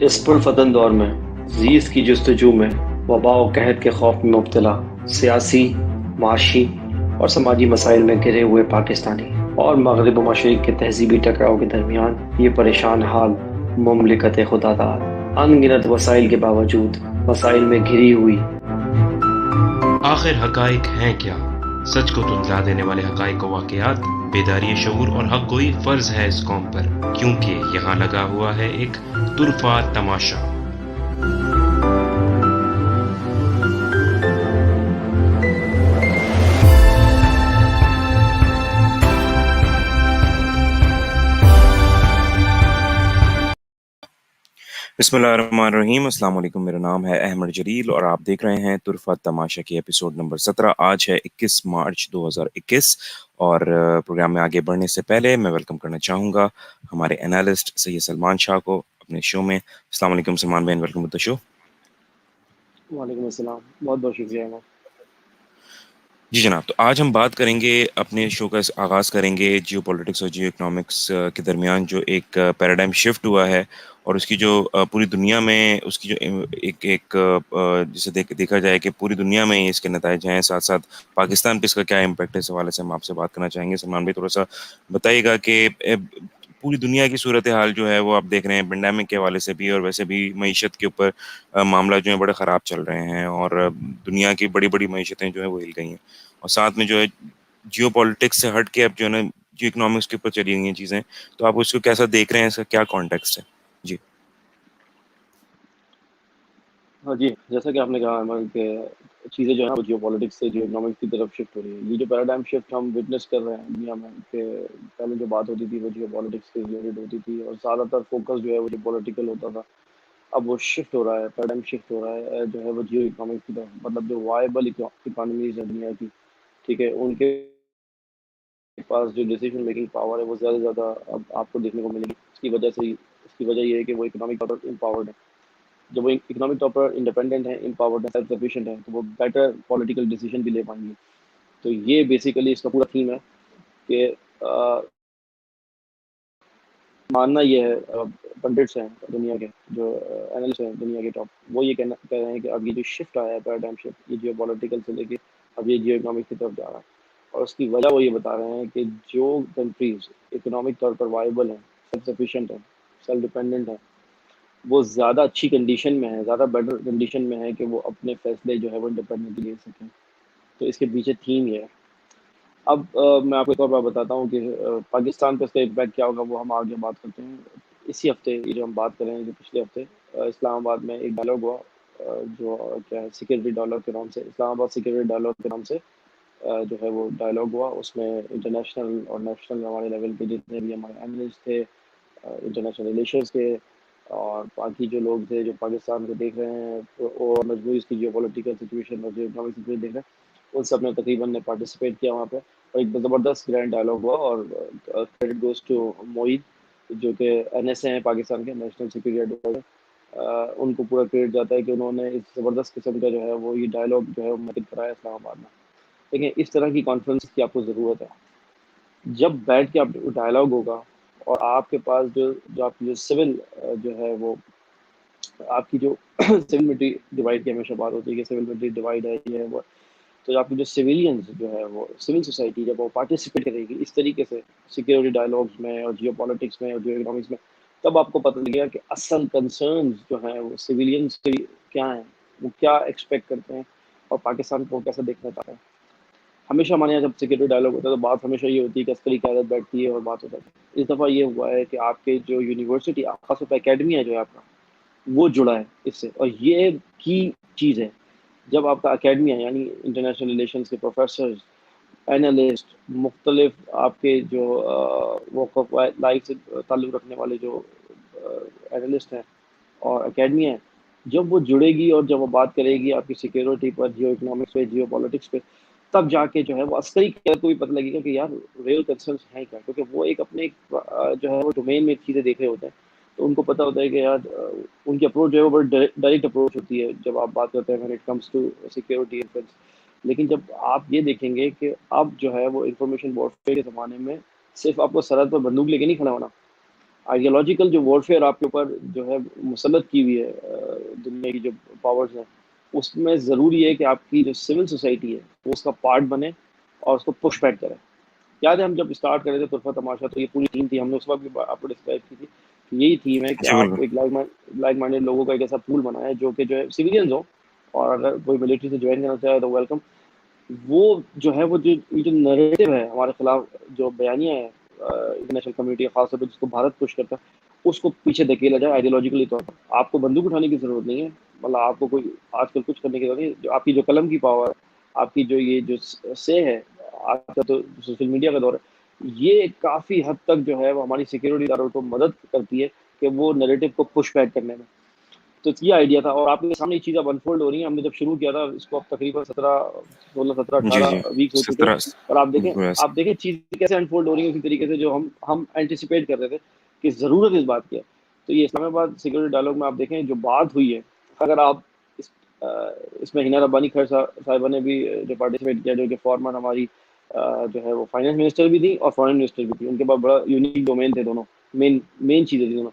इस पुरफ़तन दौर में ज़ीज़ की जस्तजू में वबा व कहत के खौफ में मुब्तला सियासी, माशी और समाजी मसाइल में घिरे हुए पाकिस्तानी और मगरिब व मशरिक़ के तहज़ीबी टकराव के दरमियान ये परेशान हाल मुमलिकत खुदादाद अनगिनत वसाइल के बावजूद मसाइल में घिरी हुई। आखिर हकाइक हैं क्या? सच को धुंधला देने वाले हकाइक व वाक़यात, बेदारी शऊर और हक़ गोई फ़र्ज़ है इस कौम पर, क्योंकि यहाँ लगा हुआ है एक तुरफ़ा तमाशा। बिस्मिल्लाहिर्रहमानिर्रहीम। अस्सलाम वालेकुम। मेरा नाम है अहमद जलील और आप देख रहे हैं तुरफ़ा तमाशा की एपिसोड नंबर 17। आज है 21 मार्च 2021 और प्रोग्राम में आगे बढ़ने से पहले मैं वेलकम करना चाहूँगा हमारे एनालिस्ट सैयद सलमान शाह को अपने शो में। अस्सलाम वालेकुम सलमान भाई, वेलकम टू द शो। वालेकुम अस्सलाम, बहुत बहुत शुक्रिया अहमद। जी जनाब, तो आज हम बात करेंगे, अपने शो का आगाज़ करेंगे जियो पॉलिटिक्स और जियो इकनॉमिक्स के दरमियान जो एक पैराडाइम शिफ्ट हुआ है और उसकी जो पूरी दुनिया में उसकी जो जिसे देखा जाए कि पूरी दुनिया में इसके नताइज हैं, साथ साथ पाकिस्तान पे इसका क्या इम्पैक्ट है, इस हवाले से हम आपसे बात करना चाहेंगे। सलमान भाई, थोड़ा सा बताइएगा कि पूरी दुनिया की सूरत हाल जो है वो आप देख रहे हैं पेंडेमिक के हवाले से भी और वैसे भी मईशत के ऊपर मामला जो है बड़े ख़राब चल रहे हैं और दुनिया की बड़ी बड़ी मईशतें जो है वो हिल गई हैं और साथ में जो है जियो पॉलिटिक्स से हट के अब जो है ना जियो इकोनॉमिक्स के ऊपर चली गई हैं चीज़ें। तो आप उसको कैसा देख रहे हैं, इसका क्या कॉन्टेक्स्ट है? जी हाँ जी, जैसा कि आपने कहा अमन कि चीज़ें जो है ना वो जियोपॉलिटिक्स से जियोइकोनॉमिक्स की तरफ शिफ्ट हो रही है। ये जो पैराडाइम शिफ्ट हम विटनेस कर रहे हैं दुनिया में कि पहले जो बात होती थी वो जियोपॉलिटिक्स से रिलेटेड होती थी और ज़्यादातर फोकस जो है वो जियोपॉलिटिकल होता था। अब वो शिफ्ट हो रहा है, पैराडाइम शिफ्ट हो रहा है जो है वो जियो इकोनॉमिक्स की तरफ, मतलब जो वायबल इकोनॉमीज़ हैं दुनिया की, ठीक है? उनके पास जो डिसीजन मेकिंग पावर है वो ज़्यादा से ज़्यादा अब आपको देखने को मिलेगी। इसकी वजह ये है कि वो इकोनॉमिक तौर पर एम्पावर्ड है। जब वो इकोनॉमिक तौर पर इंडिपेंडेंट है, एम्पावर्ड है, सेल्फ सफिशिएंट है, तो वो बेटर पॉलिटिकल डिसीजन भी ले पाएंगे। तो ये बेसिकली इसका पूरा थीम है कि मानना ये है, पंडित्स हैं दुनिया के जो एनालिस्ट हैं दुनिया के टॉप, वो ये कह रहे हैं कि अब ये जो शिफ्ट आया है पैराडाइम शिफ्ट, ये जियो पॉलिटिकल से लेके अब ये जियो इकोनॉमिक की तरफ जा रहा है। और उसकी वजह वो ये बता रहे हैं कि जो कंट्रीज इकोनॉमिक तौर पर वाइबल हैं, सेल्फ सफिशिएंट हैं, सेल्फ डिपेंडेंट हैं, वो ज़्यादा अच्छी कंडीशन में है, ज़्यादा बेटर कंडीशन में है कि वो अपने फैसले जो है वो इंडिपेंडेंटली ले सकें। तो इसके पीछे थीम ये है। अब मैं आपको एक और बात बताता हूँ कि पाकिस्तान पे इसका इम्पैक्ट क्या होगा वो हम आगे बात करते हैं। इसी हफ्ते ये जो हम बात कर रहे हैं, जो पिछले हफ्ते इस्लामाबाद में एक डायलॉग हुआ, जो क्या है सिक्योरिटी डायलॉग के नाम से, इस्लामाबाद सिक्योरिटी डायलॉग के नाम से जो है वो डायलॉग हुआ। उसमें इंटरनेशनल और नेशनल हमारे लेवल के जितने भी हमारे एनालिस्ट थे, इंटरनेशनल रिलेशंस के और बाकी जो लोग थे जो पाकिस्तान को देख रहे हैं और मजबूरी इसकी जियो पॉलिटिकल सिचुएशन और जियो इकोनॉमिक सिचुएशन देख रहे हैं, उन सब ने तकरीबन ने पार्टिसिपेट किया वहाँ पे और एक ज़बरदस्त ग्रैंड डायलॉग हुआ। और क्रेडिट गोज टू मोईद, जो कि NSA हैं पाकिस्तान के, नेशनल सिक्योरिटी एडवाइजर। उनको पूरा क्रेडिट जाता है कि उन्होंने इस ज़बरदस्त किस्म का जो है वो ये डायलॉग जो है वो मुनक़िद कराया इस्लामाबाद में। देखिए, इस तरह की कॉन्फ्रेंस की आपको ज़रूरत है। जब बैठ के आप डायलॉग होगा और आपके पास जो आपकी जो सिविल जो है वो आपकी जो सिविल मिलिट्री डिवाइड की हमेशा बात होती है कि सिविल मिलिट्री डिवाइड है, ये है वो। तो आपकी जो सिविलियंस जो है वो सिविल सोसाइटी जब वो पार्टिसिपेट करेगी इस तरीके से सिक्योरिटी डायलॉग्स में और जियो पॉलिटिक्स में और जियो इकोनॉमिक्स में, तब आपको पता लगेगा कि असल कंसर्न्स जो हैं वो सिविलियंस के क्या हैं, वो क्या एक्सपेक्ट करते हैं और पाकिस्तान को कैसे देखना चाहते हैं। हमेशा हमारे यहाँ जब सिक्योरिटी डायलॉग होता है तो बात हमेशा ये होती है कि अस्करी क़यादत बैठती है और बात हो जाती है। इस दफ़ा ये हुआ है कि आपके जो यूनिवर्सिटी खासतौर पर अकेडमिया जो है आपका, वो जुड़ा है इससे और ये की चीज़ है। जब आपका अकेडमिया यानी इंटरनेशनल रिलेशंस के प्रोफेसर्स, एनालिस्ट, मुख्तलिफ आपके जो वॉक ऑफ लाइफ से ताल्लुक़ रखने वाले जो एनालिस्ट हैं और अकेडमिया है, जब वो जुड़ेगी और जब वो बात करेगी आपकी सिक्योरिटी पर, जियो इकोनॉमिक्स पे, जियो पॉलिटिक्स पे, तब जाके जो है वो अस्करी क़यादत को भी पता लगेगा कि यार रियल कंसर्न्स हैं क्या? क्योंकि वो एक अपने एक जो है वो डोमेन में चीज़ें देख रहे होते हैं। तो उनको पता होता है कि यार उनकी अप्रोच जो है वो बड़ी डायरेक्ट अप्रोच होती है जब आप बात करते हैं when it comes to security and defence. लेकिन जब आप ये देखेंगे कि अब जो है वो इंफॉर्मेशन वॉरफेयर के ज़माने में सिर्फ़ आपको सरहद पर बंदूक लेके नहीं खड़ा होना, आइडियोलॉजिकल जो वॉरफेयर आपके ऊपर जो है मुसल्लत की हुई है दुनिया की जो पावर्स हैं, उसमें ज़रूरी है कि आपकी जो सिविल सोसाइटी है वो उसका पार्ट बने और उसको पुश बैक करे। याद है हम जब स्टार्ट कर रहे थे तुरफा तमाशा, तो ये पूरी टीम थी, हमने उस वक्त भी आपको डिस्क्राइब की थी कि यही थीम है कि जी, बिल्कुल। आप एक लाइक माइंडेड लोगों का एक ऐसा पूल बनाए जो कि जो है सिविलियंस हो, और अगर कोई मिलिट्री से ज्वाइन करना चाहे तो वेलकम। वो जो है वो जो ये जो नैरेटिव है हमारे खिलाफ, जो बयानियाँ है इंटरनेशनल कम्युनिटी खासतौर पर जिसको भारत पुश करता है, उसको पीछे धकेला जाए आइडियोलॉजिकली तौर पर। आपको बंदूक उठाने की जरूरत नहीं है, मतलब आपको कोई आजकल कुछ करने की जरूरत नहीं है। जो आपकी जो कलम की पावर, आपकी जो ये जो से है, आजकल तो सोशल मीडिया का दौर है, ये काफी हद तक जो है वो हमारी सिक्योरिटी इदारों को मदद करती है कि वो नैरेटिव को पुश बैक करने में। तो ये आइडिया था, और आपके सामने ये चीज़ अब अनफोल्ड हो रही है। हमने जब शुरू किया था इसको, अब तकरीबन 17 जी, जी। 18 वीक्स हो चुके हैं, 17 और बिल्कुल ऐसे। आप देखें चीज़ कैसे अनफोल्ड हो रही है उसी तरीके से जो हम एंटिसिपेट कर रहे थे कि ज़रूरत इस बात की है। तो ये इस्लामाबाद सिक्योरिटी डायलॉग में आप देखें जो बात हुई है, अगर आप इसमें हिना रब्बानी खैर साहिबा ने भी जो पार्टिसिपेट किया, जो कि फॉर्मर हमारी जो है वो फाइनेंस मिनिस्टर भी थी और फॉरेन मिनिस्टर भी थी। उनके पास बड़ा यूनिक डोमेन थे दोनों, मेन मेन चीज़ें थी दोनों।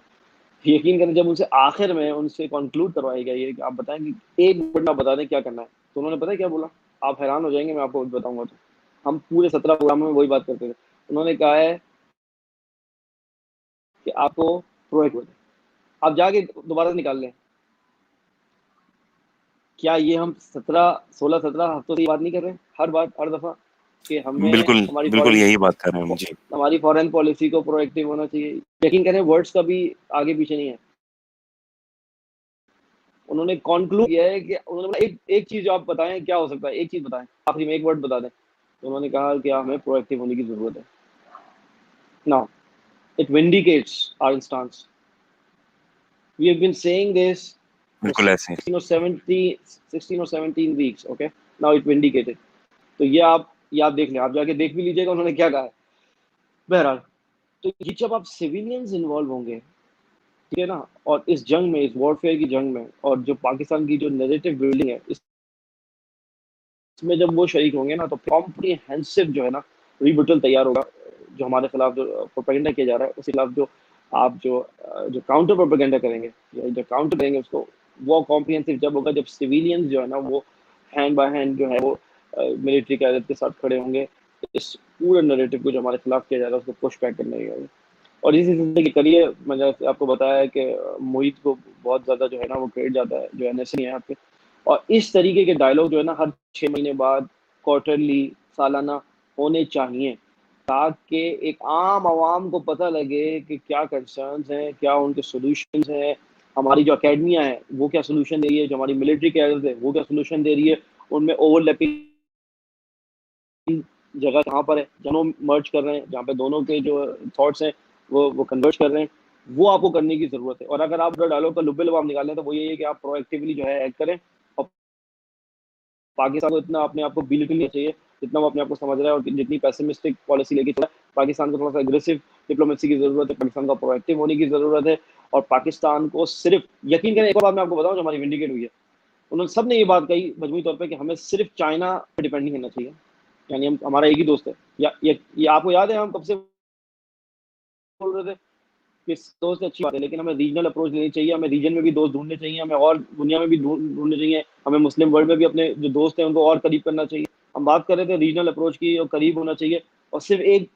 यकीन करें जब उनसे आखिर में उनसे कंक्लूड करवाया गया ये कि आप बताएं कि एक मिनट में आप बता दें क्या करना है, तो उन्होंने पता है क्या बोला? आप हैरान हो जाएंगे, मैं आपको बताऊंगा। तो हम पूरे 17 प्रोग्राम में वही बात करते थे। उन्होंने कहा है कि आपको प्रोएक्ट होना है, आप जाके दोबारा से निकाल लें। क्या ये हम 17 हफ्तों से ये बात नहीं कर रहे हैं, हर बात हर दफा कि हमें बिल्कुल, बिल्कुल यही बात कर रहे हैं हम। जी। हमारी फॉरेन पॉलिसी को प्रोएक्टिव होना चाहिए। यकीन करें वर्ड्स का भी आगे पीछे नहीं है। उन्होंने कॉन्क्लूड किया है कि उन्होंने बोला एक एक चीज जो आप बताएं क्या हो सकता है, एक चीज बताएं, आखिरी में एक वर्ड बता दें। तो उन्होंने कहा कि हमें प्रोएक्टिव होने की जरूरत है। Now it vindicates our stance. We have been saying this for बिल्कुल ऐसे। 16 और 17 weeks, okay. Now it vindicated. तो ये आप देख लें, आप जाके देख भी लीजिएगा उन्होंने क्या कहा है। बहरहाल, तो ये जब आप सिविलियंस इन्वॉल्व होंगे, ठीक है ना, और इस जंग में, इस वॉरफेयर की जंग में, और जो पाकिस्तान की जो नैरेटिव बिल्डिंग है इसमें जब वो शरीक होंगे ना, तो कॉम्प्रिहेंसिव जो है ना रिबटल तैयार होगा। जो हमारे खिलाफ जो प्रोपेगेंडा किया जा रहा है उसके खिलाफ जो आप जो काउंटर प्रोपेगेंडा करेंगे या जो काउंटर करेंगे उसको, वो कॉम्प्रिहेंसिव जब होगा जब सिविलियंस जो है ना वो हैंड बाय हैंड जो है वो मिलिट्री क्यादत के साथ खड़े होंगे, इस पूरे नैरेटिव को जो हमारे खिलाफ किया जा रहा है उसको पुश बैक करने के। और इसी सिलसिले के करिए, मैंने आपको बताया है कि मोहित को बहुत ज़्यादा जो है ना वो क्रेडिट जाता है, जो एनएसए है आपके। और इस तरीके के डायलॉग जो है ना हर 6 महीने बाद, क्वार्टरली, सालाना होने चाहिए, ताकि एक आम आवाम को पता लगे कि क्या कंसर्न्स हैं, क्या उनके सॉल्यूशंस हैं। हमारी जो अकेडमियाँ हैं वो क्या सॉल्यूशन दे रही है, जो हमारी मिलिट्री क्यादत है वो क्या सॉल्यूशन दे रही है, उनमें ओवरलैपिंग जगह कहाँ पर है, दोनों मर्ज कर रहे हैं, जहाँ पे दोनों के जो थॉट्स हैं वो कन्वर्ज कर रहे हैं, वो आपको करने की ज़रूरत है। और अगर आप डायलॉग का लुब्बे लुभाव निकालें तो वो यही है कि आप प्रोएक्टिवली जो है एक्ट करें, और पाकिस्तान को इतना अपने आप को बिलिटिल नहीं चाहिए जितना वो अपने आप को समझ रहा है, और जितनी पेसिमिस्टिक पॉलिसी लेके चला है। पाकिस्तान को थोड़ा सा एग्रेसिव डिप्लोमेसी की ज़रूरत है, पाकिस्तान का प्रोएक्टिव होने की ज़रूरत है। और पाकिस्तान को सिर्फ, यकीन करें एक और बात मैं आपको बताऊँ जो हमारी विंडिकेट हुई है, उन्होंने सब ने ये बात कही मजमूई तौर पे कि हमें सिर्फ चाइना पे डिपेंड नहीं करना चाहिए। यानी हम, हमारा एक ही दोस्त है, या ये आपको याद है हम कब से बोल रहे थे कि दोस्त अच्छी बात है, लेकिन हमें रीजनल अप्रोच लेनी चाहिए, हमें रीजन में भी दोस्त ढूंढने चाहिए, हमें और दुनिया में भी ढूंढने चाहिए, हमें मुस्लिम वर्ल्ड में भी अपने जो दोस्त हैं उनको और करीब करना चाहिए। हम बात कर रहे थे रीजनल अप्रोच की, और करीब होना चाहिए, और सिर्फ एक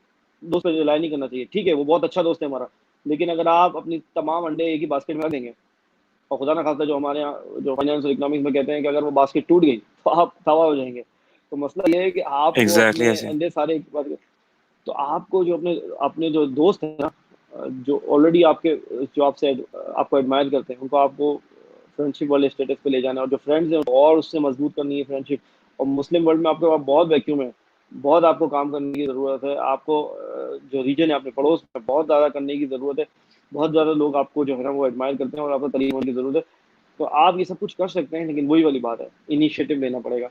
दोस्त पर रिलाई नहीं करना चाहिए। ठीक है वो बहुत अच्छा दोस्त है हमारा, लेकिन अगर आप अपनी तमाम अंडे एक ही बास्केट में रख देंगे, और खुदा ना खास्ता जो हमारे यहाँ जो फाइनेंस और इकोनॉमिक्स में कहते हैं कि अगर वो बास्केट टूट गई तो आप तबाह हो जाएंगे। तो मसला ये है कि आपको एग्ज़ैक्टली अपने ऐसे। अंडे सारे एक बार, तो आपको जो अपने अपने जो दोस्त हैं ना, जो ऑलरेडी आपके जो आपसे आपको एडमायर करते हैं, उनको आपको फ्रेंडशिप वाले स्टेटस पे ले जाना है, और जो फ्रेंड्स हैं उनको और उससे मजबूत करनी है फ्रेंडशिप। और मुस्लिम वर्ल्ड में आपके पास बहुत वैक्यूम है, बहुत आपको काम करने की ज़रूरत है। आपको जो रीजन है अपने पड़ोस में बहुत ज़्यादा करने की ज़रूरत है। बहुत ज़्यादा लोग आपको जो है ना वो एडमायर करते हैं, और आपको करीब होने की ज़रूरत है। तो आप ये सब कुछ कर सकते हैं, लेकिन वही वाली बात है, इनिशिएटिव लेना पड़ेगा,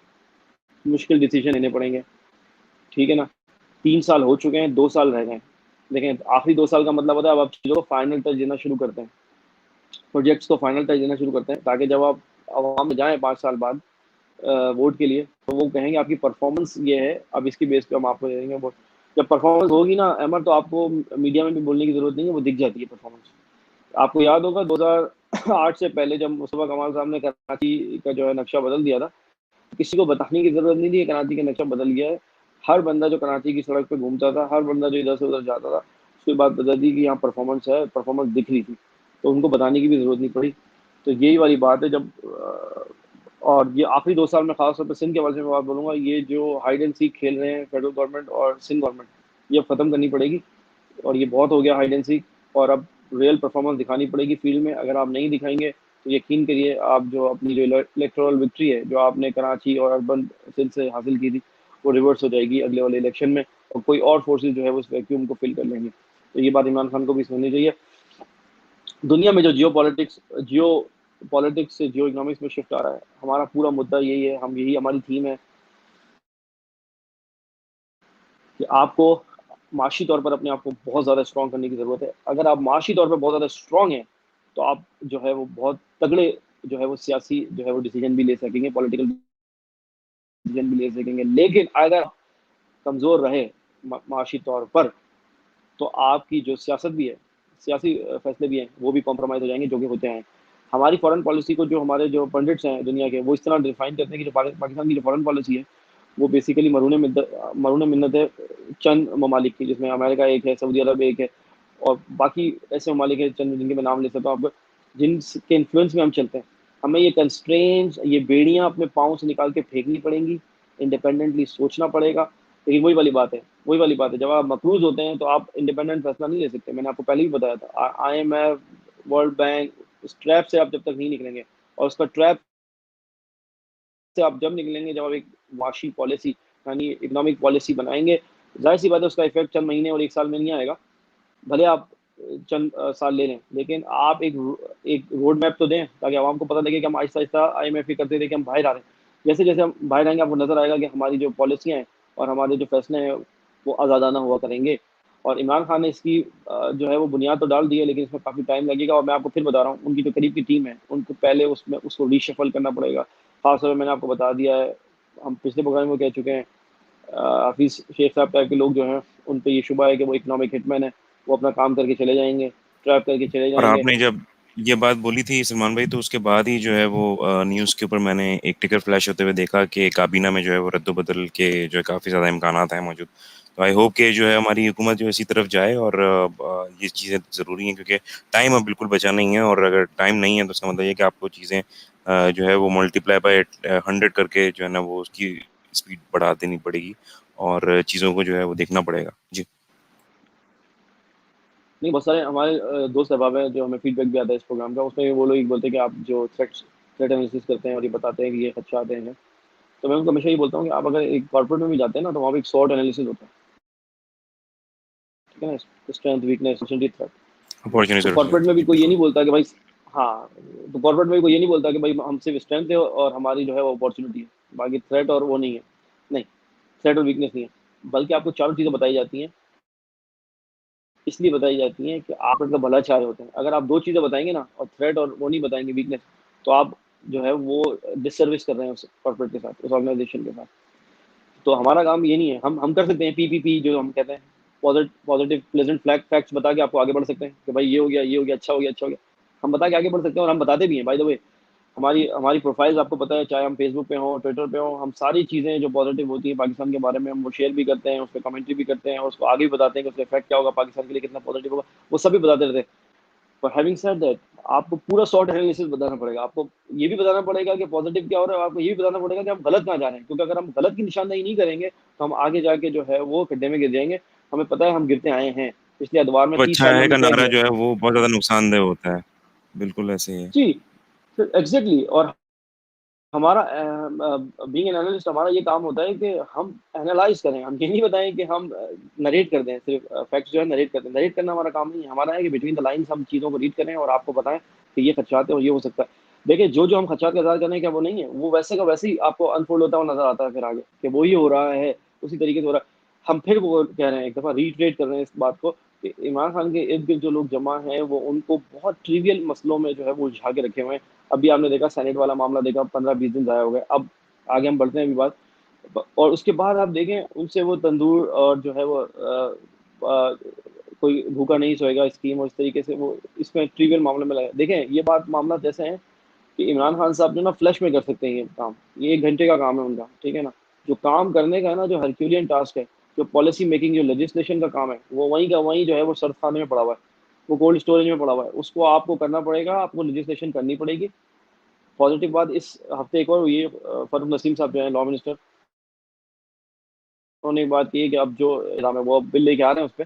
मुश्किल डिसीजन लेने पड़ेंगे, ठीक है ना। 3 साल हो चुके हैं, 2 साल रह गए हैं। देखें आखिरी 2 साल का मतलब होता है अब आप चीज़ों को फाइनल टच देना शुरू करते हैं, प्रोजेक्ट्स को फाइनल टच देना शुरू करते हैं, ताकि जब आप आवाम में जाएं 5 साल बाद वोट के लिए, तो वो कहेंगे आपकी परफॉर्मेंस ये है, अब इसकी बेस पे हम आपको दे देंगे वोट। जब परफॉर्मेंस होगी ना अमर, तो आपको मीडिया में भी बोलने की जरूरत नहीं है, वो दिख जाती है परफॉर्मेंस। आपको याद होगा 2008 से पहले जब मुस्तफा कमाल साहब ने कराची का जो है नक्शा बदल दिया था, किसी को बताने की जरूरत नहीं थी कि कराची का नक्शा बदल गया है। हर बंदा जो कराची की सड़क पे घूमता था, हर बंदा जो इधर से उधर जाता था, उसके बाद बता दी कि यहाँ परफॉर्मेंस है, परफॉर्मेंस दिख रही थी, तो उनको बताने की भी जरूरत नहीं पड़ी। तो यही वाली बात है। जब और ये आखिरी 2 साल में खासतौर पर सिंध के बारे में बात बोलूंगा, ये जो हाइड एंड सीक खेल रहे हैं फेडरल गवर्नमेंट और सिंध गवर्नमेंट, ये अब खत्म करनी पड़ेगी। और ये बहुत हो गया हाइड एंड सीक, और अब रियल परफॉर्मेंस दिखानी पड़ेगी फील्ड में। अगर आप नहीं दिखाएंगे तो यकीन करिए, आप जो अपनी जो इलेक्टोरल विक्ट्री है जो आपने कराची और अर्बन सिंध से हासिल की थी, वो रिवर्स हो जाएगी अगले वाले इलेक्शन में, और कोई और फोर्सेज जो है वो उस वैक्यूम को फिल कर लेंगे। तो ये बात इमरान खान को भी समझनी चाहिए। दुनिया में जो जियो पॉलिटिक्स से जियो इकोनॉमिक्स में शिफ्ट आ रहा है, हमारा पूरा मुद्दा यही है, हम यही हमारी थीम है कि आपको माशी तौर पर अपने आप को बहुत ज़्यादा स्ट्रॉन्ग करने की ज़रूरत है। अगर आप माशी तौर पर बहुत ज़्यादा स्ट्रॉन्ग हैं, तो आप जो है वो बहुत तगड़े जो है वो सियासी जो है वो डिसीजन भी ले सकेंगे, पॉलिटिकल डिसीजन भी ले सकेंगे। लेकिन अगर कमज़ोर रहे माशी तौर पर, तो आपकी जो सियासत भी है, सियासी फैसले भी हैं, वो भी कॉम्प्रोमाइज़ हो जाएंगे, जो कि होते हैं। हमारी फॉरेन पॉलिसी को जो हमारे जो पंडिट्स हैं दुनिया के, वो इस तरह डिफाइन करते हैं कि जो पाकिस्तान की जो फॉरेन पॉलिसी है, वो बेसिकली मरून मिन्नत है चंद ममालिक की, जिसमें अमेरिका एक है, सऊदी अरब एक है, और बाकी ऐसे ममालिक हैं चंद जिनके मैं नाम ले सकता हूँ आपको, जिनके इन्फ्लुएंस में हम चलते हैं। हमें ये कंस्ट्रेंट्स, ये बेड़ियां अपने पाँव से निकाल के फेंकनी पड़ेंगी, इंडिपेंडेंटली सोचना पड़ेगा। लेकिन वही वाली बात है, जब आप मकरूज होते हैं तो आप इंडिपेंडेंट फैसला नहीं ले सकते। मैंने आपको पहले भी बताया था, IMF, वर्ल्ड बैंक, उस ट्रैप से आप जब तक नहीं निकलेंगे, और उसका ट्रैप से आप जब निकलेंगे जब आप एक वाशी पॉलिसी यानी इकोनॉमिक पॉलिसी बनाएंगे, जाहिर सी बात है उसका इफेक्ट चंद महीने और 1 साल में नहीं आएगा। भले आप चंद साल ले लें, लेकिन आप एक रोड मैप तो दें, ताकि आवाम को पता लगे कि हम आहिस्ता आहिस्ता IMF की करते थे कि हम बाहर आ रहे हैं। जैसे जैसे हम बाहर आएंगे, आपको नजर आएगा कि हमारी जो पॉलिसियाँ हैं और हमारे जो फैसले हैं वो आज़ादाना हुआ करेंगे। और इमरान खान ने इसकी जो है वो बुनियाद तो डाल दी है, लेकिन इसमें काफ़ी टाइम लगेगा। और मैं आपको फिर बता रहा हूँ, उनकी जो करीब की टीम है, उनको पहले उसमें उसको रीशफल करना पड़ेगा। खासतौर पर मैंने आपको बता दिया है, हम पिछले प्रोग्राम में कह चुके हैं, हाफिज शेख साहब टाइप के लोग जो हैं, उन पे ये शुबा है कि वो इकोनॉमिक हिटमैन है, वो अपना काम करके चले जाएंगे, ट्रैप करके चले और जाएंगे। आपने जब ये बात बोली थी सलमान भाई, तो उसके बाद ही जो है वो न्यूज़ के ऊपर मैंने एक टिकर फ्लैश होते हुए देखा कि काबीना में जो है वो रद्द-बदल के जो है काफ़ी ज़्यादा इम्कानात हैं मौजूद। तो आई होप कि जो है हमारी हुकूमत जो है इसी तरफ जाए, और ये चीज़ें ज़रूरी हैं क्योंकि टाइम अब बिल्कुल बचा नहीं है, और अगर टाइम नहीं है तो इसका मतलब ये है कि आपको चीज़ें जो है वो मल्टीप्लाई बाय 100 करके जो है ना वो उसकी स्पीड बढ़ा देनी पड़ेगी, और चीज़ों को जो है वो देखना पड़ेगा। जी। नहीं, बहुत सारे हमारे दोस्त अहबाब हैं जो हमें फीडबैक भी आता है इस प्रोग्राम का, उसमें वो लोग ये बोलते हैं कि आप जो थ्रेट एनालिसिस करते हैं और ये बताते हैं कि ये खदशात हैं, तो मैं उनको हमेशा ये बोलता हूँ कि आप अगर एक कॉर्पोरेट में भी जाते हैं ना, तो वहाँ पे एक SWOT एनालिसिस होता है, ठीक है ना, स्ट्रेंथ, वीकनेस, अपॉर्चुनिटी, थ्रेट। तो कॉर्पोरेट में अपॉर्चुनिटी भी कोई ये बिल्कुल। नहीं बोलता कि भाई, हाँ, तो कॉर्पोरेट में भी कोई ये नहीं बोलता कि भाई हम सिर्फ स्ट्रेंथ है और हमारी जो है वो अपॉर्चुनिटी है, बाकी थ्रेट और वो नहीं है। नहीं, थ्रेट और वीकनेस नहीं है, बल्कि आपको चारों चीज़ें बताई जाती हैं। इसलिए बताई जाती हैं कि आप मतलब भला चाह रहे होते हैं। अगर आप 2 चीज़ें बताएँगे ना, और थ्रेट और वो नहीं बताएँगे वीकनेस, तो आप जो है वो डिससर्विस कर रहे हैं उस कॉर्पोरेट के साथ, उस ऑर्गेनाइज़ेशन के साथ। तो हमारा काम ये नहीं है, हम कर सकते हैं PPP जो हम कहते हैं, पॉजिटिव प्लेजेंट फ्लैग फैक्ट्स बता के आपको आगे बढ़ सकते हैं कि भाई ये हो गया, ये हो गया, अच्छा हो गया, अच्छा हो गया। हम बता के आगे बढ़ सकते हैं, और हम बताते भी हैं बाय द वे। हमारी हमारी प्रोफाइल्स आपको पता है, चाहे हम फेसबुक पे हों, ट्विटर पे हों, हम सारी चीज़ें जो पॉजिटिव होती हैं पाकिस्तान के बारे में, हम वो शेयर भी करते हैं, उस पे कमेंट्री भी करते हैं, और उसको आगे भी बताते हैं कि उसका इफेक्ट क्या होगा, पाकिस्तान के लिए कितना पॉजिटिव होगा, वो सभी बताते रहते हैं। पर हैविंग सेड दैट, आपको पूरा शॉर्ट एनालिसिस बताना पड़ेगा। आपको ये भी बताना पड़ेगा कि पॉजिटिव क्या हो रहा है, और आपको ये भी बताना पड़ेगा कि हम गलत कहाँ जा रहे हैं, क्योंकि अगर हम गलत की निशानदेही नहीं करेंगे, तो हम आगे जाके जो है वो खड्डे में गिर जाएंगे। हमें पता है हम गिरते आए हैं, पिछले अदवार में तो 30 अच्छा साल में है हमने का क्या नारा किया। जो है वो बहुत ज़्यादा नुकसानदेह होता है। बिल्कुल ऐसे ही है। जी, एग्जैक्टली। और हमारा बीइंग एन एनालिस्ट, हमारा ये काम होता है कि हम एनालाइज करें। हम ये नहीं बताएं कि हम नरेट कर दें, सिर्फ फैक्ट्स जो है नरेट कर दें। नरेट करना हमारा काम नहीं है, हमारा है कि बिटवीन द लाइंस हम चीज़ों को रीड करें और आपको बताएं कि ये खदशात है और ये हो सकता है। देखिए, जो जो हम खदशात का इज़हार कर रहे हैं, क्या वो नहीं है, वो वैसे का वैसे ही आपको अनफोल्ड होता हुआ नजर आता है फिर आगे, कि वो ही हो रहा है, उसी तरीके से हो रहा है। हम फिर वो कह रहे हैं, एक दफ़ा रीट्रेट कर रहे हैं इस बात को, कि इमरान खान के इर्द गिर्द जो लोग जमा हैं, वो उनको बहुत ट्रिवियल मसलों में जो है वो उलझा के रखे हुए हैं। अभी आपने देखा सेनेट वाला मामला, देखा 15-20 दिन ज़ाया हो गए। अब आगे हम बढ़ते हैं अभी बात। और उसके बाद आप देखें उनसे वो तंदूर और जो है वो कोई भूखा नहीं सोएगा स्कीम, और इस तरीके से वो इसमें ट्रिवियल मामले में लगा। देखें ये बात मामला जैसे है कि इमरान खान साहब जो ना फ्लैश में कर सकते हैं ये काम, ये 1 घंटे का काम है उनका, ठीक है ना। जो काम करने का है ना, जो हरक्यूलियन टास्क है, जो पॉलिसी मेकिंग, जो लेजिस्लेशन का काम है, वो वहीं का वहीं जो है वो सर्द खाने में पड़ा हुआ है, वो कोल्ड स्टोरेज में पड़ा हुआ है। उसको आपको करना पड़ेगा, आपको लेजिस्लेशन करनी पड़ेगी। पॉजिटिव बात इस हफ्ते एक और हुई है, फरूक नसीम साहब जो है लॉ मिनिस्टर, उन्होंने एक बात की है कि अब जो निज़ाम है वो बिल लेके आ रहे हैं उस पर,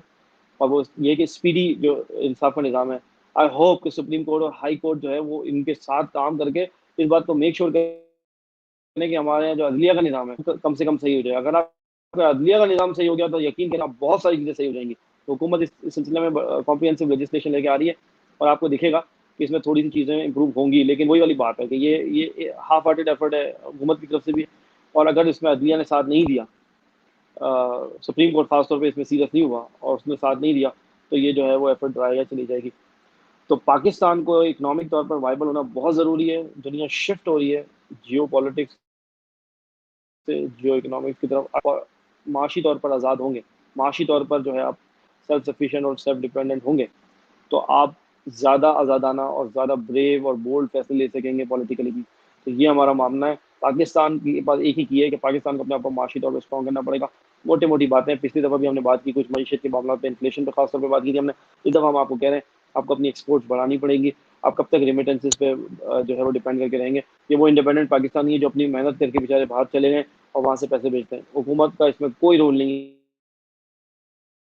और वो ये कि स्पीडी जो इंसाफ का निज़ाम है, आई होप कि सुप्रीम कोर्ट और हाई कोर्ट जो है वो इनके साथ काम करके इस बात को मेक श्योर करें कि हमारे यहाँ जो अदलिया का निज़ाम है कम से कम सही हो जाए। अगर आप अदलिया का निज़ाम सही हो गया तो यकीन करना बहुत सारी चीज़ें सही हो जाएंगी। तो हुकूमत इस सिलसिले में कॉम्प्रिहेंसिव लेजिस्लेशन लेके आ रही है, और आपको दिखेगा कि इसमें थोड़ी सी चीज़ें इंप्रूव होंगी। लेकिन वही वाली बात है कि ये हाफ हार्टेड एफर्ट है हुकूमत की तरफ से भी, और अगर इसमें अदलिया ने साथ नहीं दिया, सुप्रीम कोर्ट खासतौर पे इसमें सीरियस नहीं हुआ और उसने साथ नहीं दिया, तो ये जो है वो एफर्ट ड्राइया चली जाएगी। तो पाकिस्तान को इकोनॉमिक तौर पर वाइबल होना बहुत ज़रूरी है। दुनिया शिफ्ट हो रही है जियो पॉलिटिक्स से जियो इकोनॉमिक्स की तरफ। आप माशी तौर पर आज़ाद होंगे, माशी तौर पर जो है आप सेल्फ सफिशिएंट और सेल्फ डिपेंडेंट होंगे, तो आप ज़्यादा आज़ादाना और ज़्यादा ब्रेव और बोल्ड फैसले ले सकेंगे पॉलिटिकली भी। तो ये हमारा मानना है। पाकिस्तान के पास एक ही की है कि पाकिस्तान को अपने आप को माशी तौर पर स्ट्रॉन्ग करना पड़ेगा। मोटी मोटी बातें पिछली दफ़ा भी हमने बात की, कुछ मईशत के मामला पे, इन्फ्लेशन पर खासतौर पर बात की थी हमने। इस दफ़ा हम आपको कह रहे हैं आपको अपनी एक्सपोर्ट्स बढ़ानी पड़ेगी। आप कब तक रेमिटेंसेस पे जो है वो डिपेंड करके रहेंगे? ये वो इंडिपेंडेंट पाकिस्तान नहीं है जो अपनी मेहनत करके बेचारे बाहर चले गए और वहाँ से पैसे भेजते हैं। हुकूमत का इसमें कोई रोल नहीं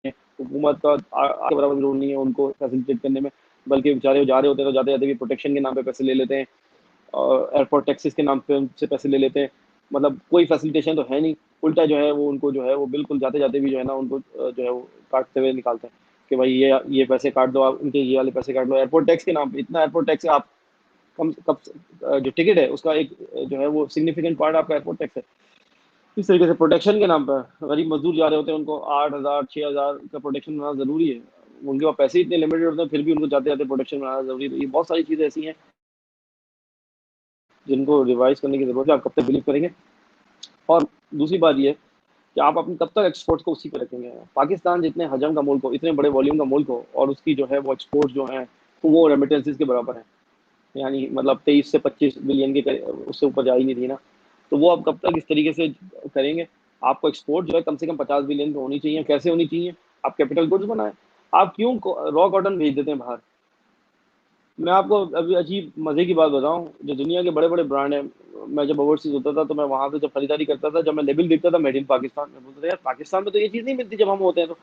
है, हुकूमत का आगे बराबर भी रोल नहीं है उनको फैसिलिटेट करने में, बल्कि बेचारे जा रहे होते हैं तो जाते जाते भी प्रोटेक्शन के नाम पे पैसे ले लेते हैं, और एयरपोर्ट टैक्सेस के नाम पे उनसे पैसे ले लेते हैं। मतलब कोई फैसिलिटेशन तो है नहीं, उल्टा जो है वो उनको जो है वो बिल्कुल जाते जाते भी जो है ना उनको जो है वो काटते हुए निकालते हैं कि भाई ये पैसे काट दो, आप उनके ये वाले पैसे काट लो एयरपोर्ट टैक्स के नाम पे। इतना एयरपोर्ट टैक्स है, आप कम कब जो टिकट है उसका एक जो है वो सिग्निफिकेंट पार्ट आपका एयरपोर्ट टैक्स है। इस तरीके से प्रोटेक्शन के नाम पर गरीब मजदूर जा रहे होते हैं, उनको 8,000 6,000 का प्रोटेक्शन बनाना जरूरी है। उनके पास पैसे इतने लिमिटेड होते हैं, फिर भी उनको जाते जाते प्रोटेक्शन बनाना जरूरी है। तो ये बहुत सारी चीज़ें ऐसी हैं जिनको रिवाइज करने की जरूरत है। आप कब तक बिलीव करेंगे? और दूसरी बात ये है कि आप अपनी कब तक एक्सपोर्ट्स को उसी पे रखेंगे। पाकिस्तान जितने हजम का मुल्क हो, इतने बड़े वॉल्यूम का मुल्क हो, और उसकी जो है वो एक्सपोर्ट जो है तो वो रेमिटेंसेस के बराबर है, यानी मतलब 23 से 25 बिलियन के उससे ऊपर जा ही नहीं रही ना। तो वो आप कब तक इस तरीके से करेंगे? आपको एक्सपोर्ट जो है कम से कम 50 बिलियन पे होनी चाहिए। कैसे होनी चाहिए? आप कैपिटल गुड्स बनाएं। आप क्यों रॉ कॉटन भेज देते हैं बाहर? मैं आपको अभी अजीब मजे की बात बताऊं, जो दुनिया के बड़े बड़े ब्रांड हैं, मैं जब ओवरसीज होता था तो मैं वहां पे जब खरीदारी करता था, जब मैं लेबल देखता था मेड इन पाकिस्तान, मैं बोलता था यार पाकिस्तान में तो ये चीज़ नहीं मिलती जब हम होते हैं।